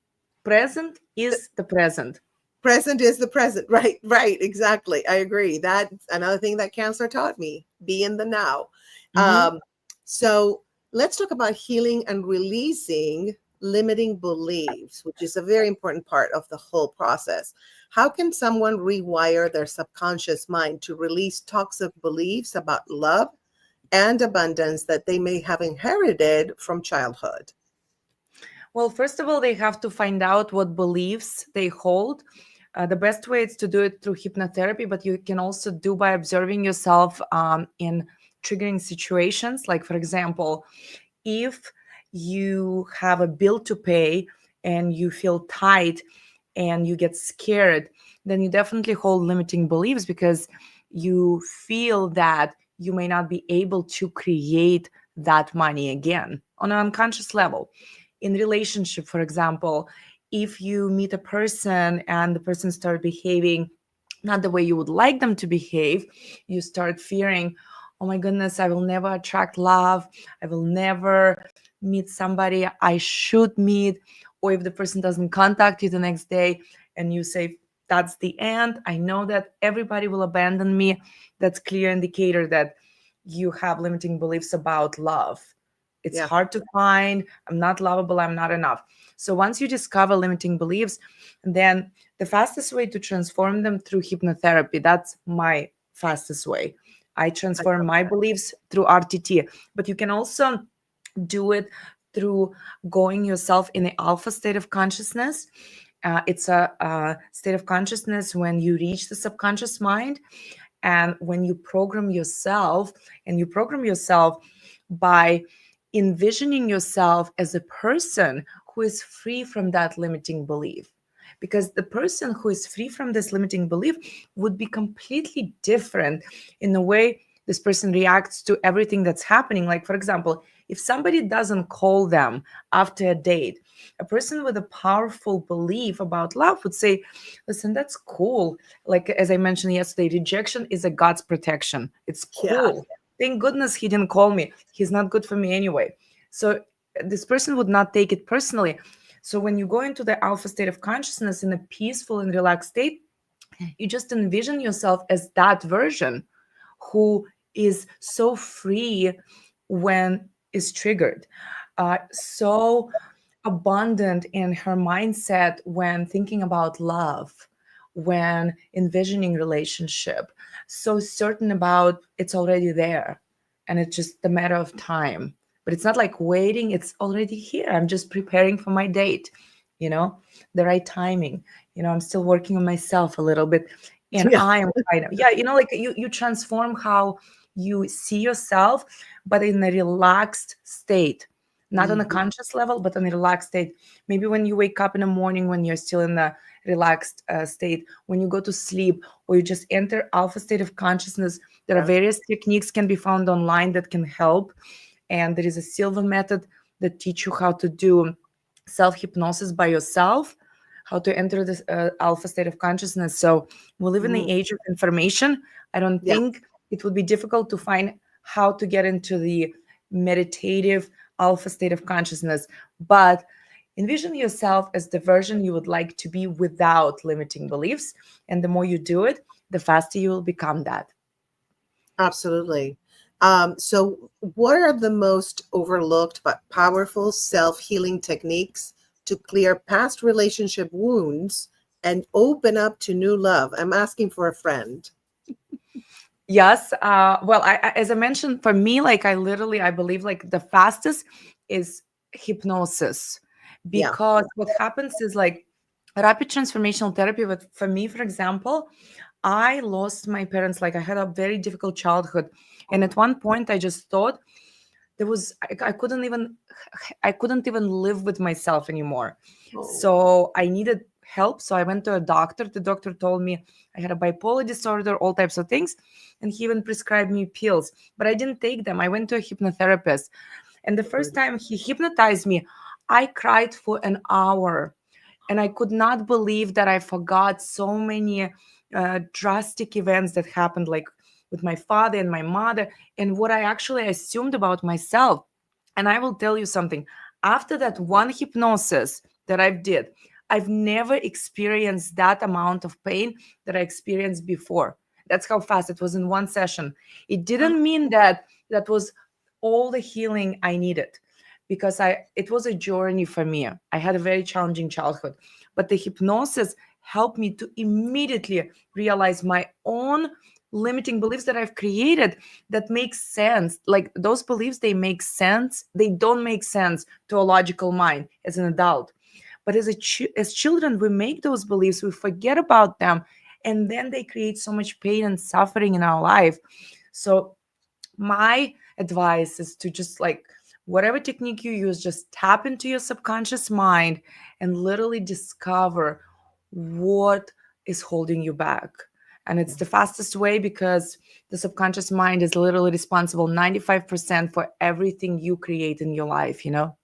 Present is the present. present is the present. Right, right, exactly. I agree. That's another thing that cancer taught me. Be in the now. Mhm. So let's talk about healing and releasing limiting beliefs, which is a very important part of the whole process. How can someone rewire their subconscious mind to release toxic beliefs about love and abundance that they may have inherited from childhood? Well, first of all, they have to find out what beliefs they hold. The best way is to do it through hypnotherapy, but you can also do by observing yourself in triggering situations. Like, for example, if you have a bill to pay and you feel tight and you get scared, then you definitely hold limiting beliefs, because you feel that you may not be able to create that money again on an unconscious level. In relationship, for example, if you meet a person and the person start behaving not the way you would like them to behave, you start fearing, oh my goodness, I will never attract love. I will never meet somebody I should meet. Or if the person doesn't contact you the next day and you say, that's the end, I know that everybody will abandon me. That's clear indicator that you have limiting beliefs about love. It's Yeah, hard to find. I'm not lovable. I'm not enough. So once you discover limiting beliefs, then the fastest way to transform them through hypnotherapy. That's my fastest way. I I transform love my that. beliefs through RTT, but you can also do it through going yourself in the alpha state of consciousness. It's a state of consciousness when you reach the subconscious mind, and when you program yourself, and you program yourself by envisioning yourself as a person who is free from that limiting belief. Because the person who is free from this limiting belief would be completely different in the way this person reacts to everything that's happening. Like, for example, if somebody doesn't call them after a date, a person with a powerful belief about love would say, listen, that's cool. Like, as I mentioned yesterday, rejection is a God's protection. It's Yeah, cool. Thank goodness he didn't call me. He's not good for me anyway. So this person would not take it personally. So when you go into the alpha state of consciousness in a peaceful and relaxed state, you just envision yourself as that version who is so free when is triggered, so abundant in her mindset when thinking about love, when envisioning relationship, so certain about it's already there and it's just a matter of time. But it's not like waiting, it's already here. I'm just preparing for my date, you know, the right timing. I'm still working on myself a little bit, and yeah, I am kind of, yeah, like you transform how you see yourself, but in a relaxed state, not on a mhm, conscious level, but on a relaxed state. Maybe when you wake up in the morning, when you're still in the relaxed state, when you go to sleep, or you just enter alpha state of consciousness. There are yeah, various techniques can be found online that can help, and there is a silver method that teach you how to do self hypnosis by yourself, how to enter this alpha state of consciousness. So we live in the mm, age of information. I don't yeah, think it would be difficult to find how to get into the meditative alpha state of consciousness, but envision yourself as the version you would like to be without limiting beliefs. And the more you do it, the faster you will become that. Absolutely. So, what are the most overlooked but powerful self healing techniques to clear past relationship wounds and open up to new love? I'm asking for a friend. Yes. Well, as I mentioned, for me, like I believe like the fastest is hypnosis, Yeah. because what happens is like rapid transformational therapy. With for me, for example, I lost my parents. Like I had a very difficult childhood, and at one point, I just thought there was I couldn't even live with myself anymore. Oh, So I needed help. So I went to a doctor. The doctor told me I had a bipolar disorder, all types of things, and he even prescribed me pills. But I didn't take them. I went to a hypnotherapist, and the first good. time he hypnotized me, I cried for an hour, and I could not believe that I forgot so many drastic events that happened, like with my father and my mother, and what I actually assumed about myself. And I will tell you something. After that one hypnosis that I did, I've never experienced that amount of pain that I experienced before. That's how fast it was in one session. It didn't mean that that was all the healing I needed, because I it was a journey for me. I had a very challenging childhood, but the hypnosis helped me to immediately realize my own limiting beliefs that I've created that makes sense. Like those beliefs, they make sense. They don't make sense to a logical mind as an adult. But as children, we make those beliefs, we forget about them, and then they create so much pain and suffering in our life. So my advice is to just like whatever technique you use, just tap into your subconscious mind and literally discover what is holding you back. And it's the fastest way, because the subconscious mind is literally responsible 95% for everything you create in your life, you know?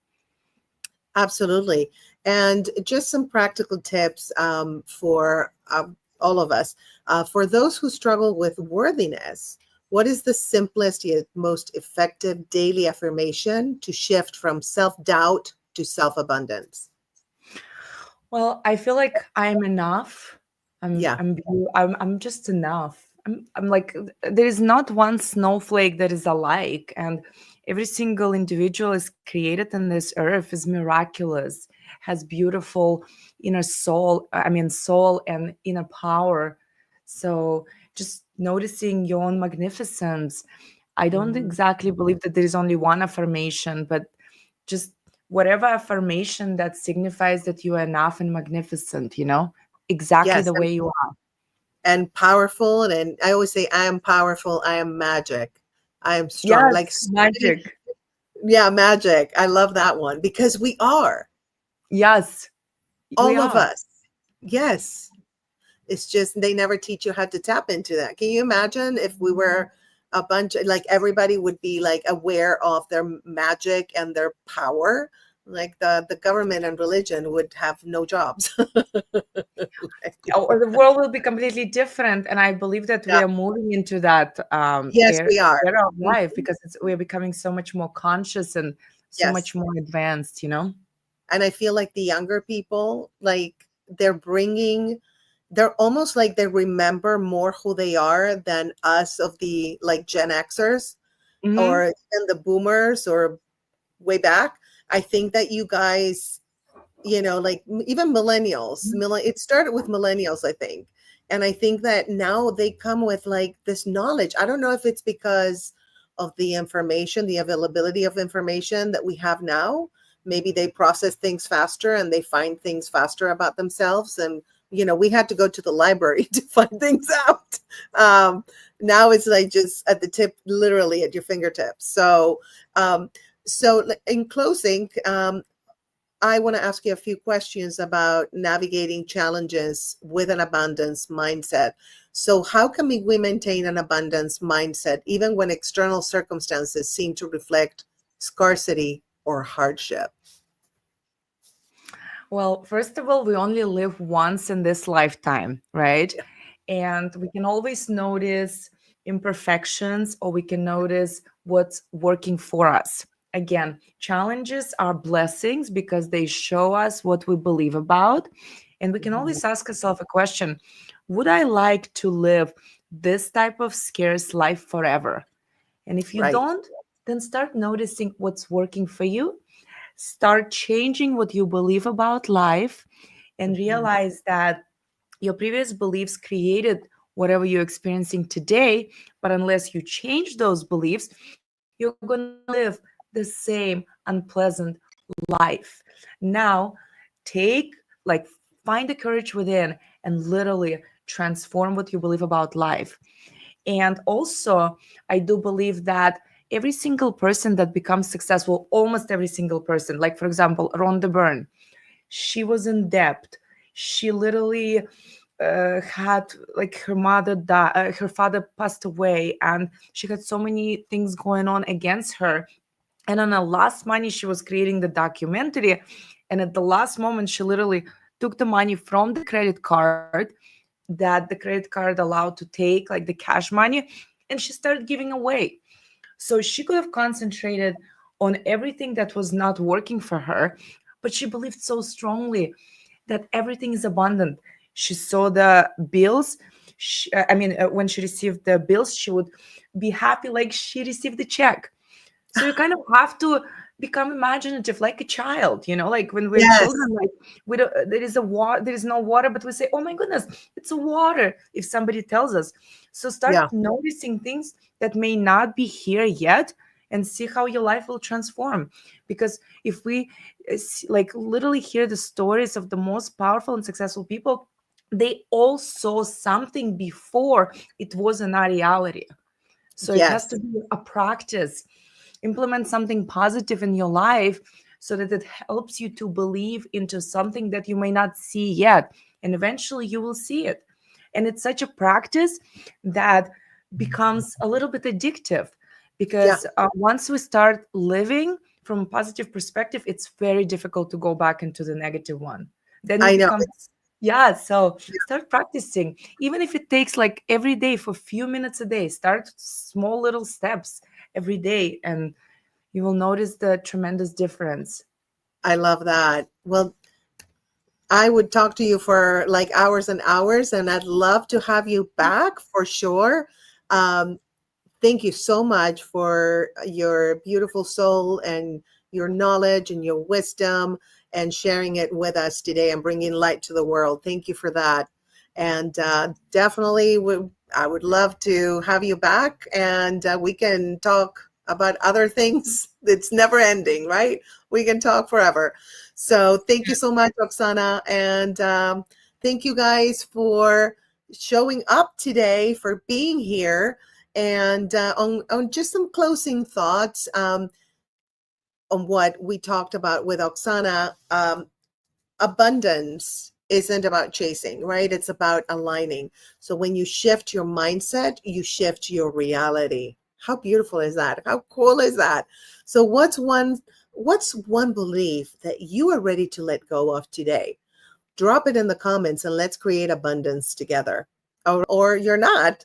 Absolutely. And just some practical tips for all of us. For those who struggle with worthiness, what is the simplest yet most effective daily affirmation to shift from self doubt to self abundance? Well, I feel like I'm enough. Yeah. I'm just enough. I'm like there is not one snowflake that is alike, and every single individual is created in this earth is miraculous, has beautiful inner soul. I mean, soul and inner power. So just noticing your own magnificence. I don't Mhm. exactly believe that there is only one affirmation, but just whatever affirmation that signifies that you are enough and magnificent, exactly Yes. the way you are. And powerful. And I always say, I am powerful. I am magic. I am strong. Like, Yes, so many, magic. yeah, magic. I love that one because we are, Yes, we all of are. us. Yes. It's just they never teach you how to tap into that. Can you imagine if we were a bunch of like everybody would be like aware of their magic and their power? Like the government and religion would have no jobs. Or the world will be completely different, and I believe that we Yeah. are moving into that Yes, we are. era of Mhm. life, because we are becoming so much more conscious and so much Yes. more advanced. And I feel like the younger people, like they're almost like they remember more who they are than us of the like Gen Xers Hmm. or even the boomers or way back. I think that you guys, like even millennials, it started with millennials, I think. And I think that now they come with like this knowledge. I don't know if it's because of the information, the availability of information that we have now. Maybe they process things faster and they find things faster about themselves. And, we had to go to the library to find things out. Um, Now it's like just at the tip, literally at your fingertips. So in closing, I want to ask you a few questions about navigating challenges with an abundance mindset. So, how can we maintain an abundance mindset even when external circumstances seem to reflect scarcity or hardship? Well, first of all, we only live once in this lifetime, right? Yeah. And we can always notice imperfections, or we can notice what's working for us. Again, challenges are blessings because they show us what we believe about. And we can Mhm. always ask ourselves a question: would I like to live this type of scarce life forever? And if you Right. don't, then start noticing what's working for you. Start changing what you believe about life and Mhm. realize that your previous beliefs created whatever you're experiencing today. But unless you change those beliefs, you're going to live the same unpleasant life. Now, take, like, find the courage within and literally transform what you believe about life. And also, I do believe that every single person that becomes successful, almost every single person, like for example, Rhonda Byrne, she was in debt. She literally had, like, her mother died, her father passed away, and she had so many things going on against her. And on the last money, she was creating the documentary, and at the last moment, she literally took the money from the credit card that the credit card allowed to take, like the cash money, and she started giving away. So she could have concentrated on everything that was not working for her, but she believed so strongly that everything is abundant. She saw the bills. When she received the bills, she would be happy like she received the check. So you kind of have to become imaginative like a child, like when we're Yes. children, like we don't, there is no water, but we say, oh my goodness, it's a water if somebody tells us. So start Yeah. noticing things that may not be here yet and see how your life will transform. Because if we like literally hear the stories of the most powerful and successful people, they all saw something before it was in our reality. So it has to Yes. be a practice. Implement something positive in your life so that it helps you to believe into something that you may not see yet. And eventually you will see it. And it's such a practice that becomes a little bit addictive Yeah. because once we start living from a positive perspective, it's very difficult to go back into the negative one. Then you I know. become, yeah. So start practicing, even if it takes like every day for a few minutes a day. Start small little steps every day, and you will notice the tremendous difference. I love that. Well, I would talk to you for like hours and hours, and I'd love to have you back for sure. Um, Thank you so much for your beautiful soul and your knowledge and your wisdom and sharing it with us today and bringing light to the world. Thank you for that. And definitely, I would love to have you back and we can talk about other things. It's never ending, right? We can talk forever. So thank you so much, Oksana. And thank you guys for showing up today, for being here. And on just some closing thoughts on what we talked about with Oksana, abundance isn't about chasing, right? It's about aligning. So when you shift your mindset, you shift your reality. How beautiful is that? How cool is that? So what's one belief that you are ready to let go of today? Drop it in the comments and let's create abundance together. Or you're not.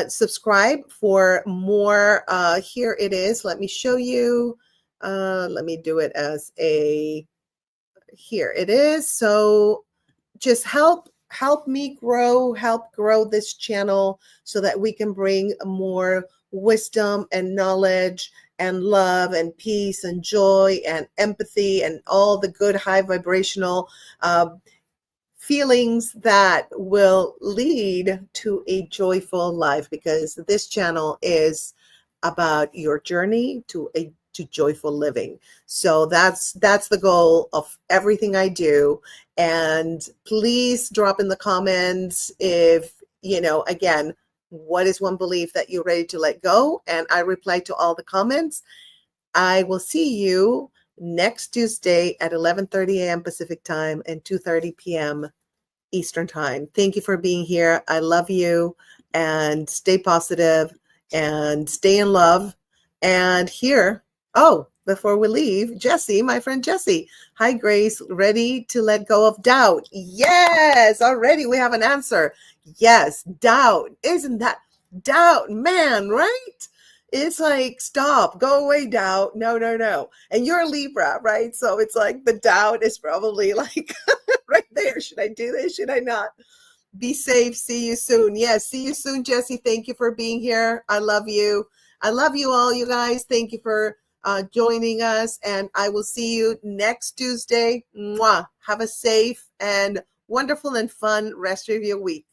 Subscribe for more. Here it is. Let me show you. Let me do it as a, here it is. So just help me help grow this channel so that we can bring more wisdom and knowledge and love and peace and joy and empathy and all the good high vibrational uh, feelings that will lead to a joyful life, because this channel is about your journey to joyful living. So that's the goal of everything I do. And please drop in the comments if, again, what is one belief that you're ready to let go? And I reply to all the comments. I will see you next Tuesday at 11:30 a.m. Pacific time and 2:30 p.m. Eastern time. Thank you for being here. I love you, and stay positive and stay in love. And here, oh, before we leave, Jesse, my friend Jesse. Hi, Grace. Ready to let go of doubt? Yes, already we have an answer. Yes, doubt. Isn't that doubt, man, right? It's like, stop, go away, doubt. No, no, no. And you're a Libra, right? So it's like the doubt is probably like right there. Should I do this? Should I not? Be safe. See you soon. Yes, see you soon, Jesse. Thank you for being here. I love you. I love you all, you guys. Thank you for joining us. And I will see you next Tuesday. Mwah. Have a safe and wonderful and fun rest of your week.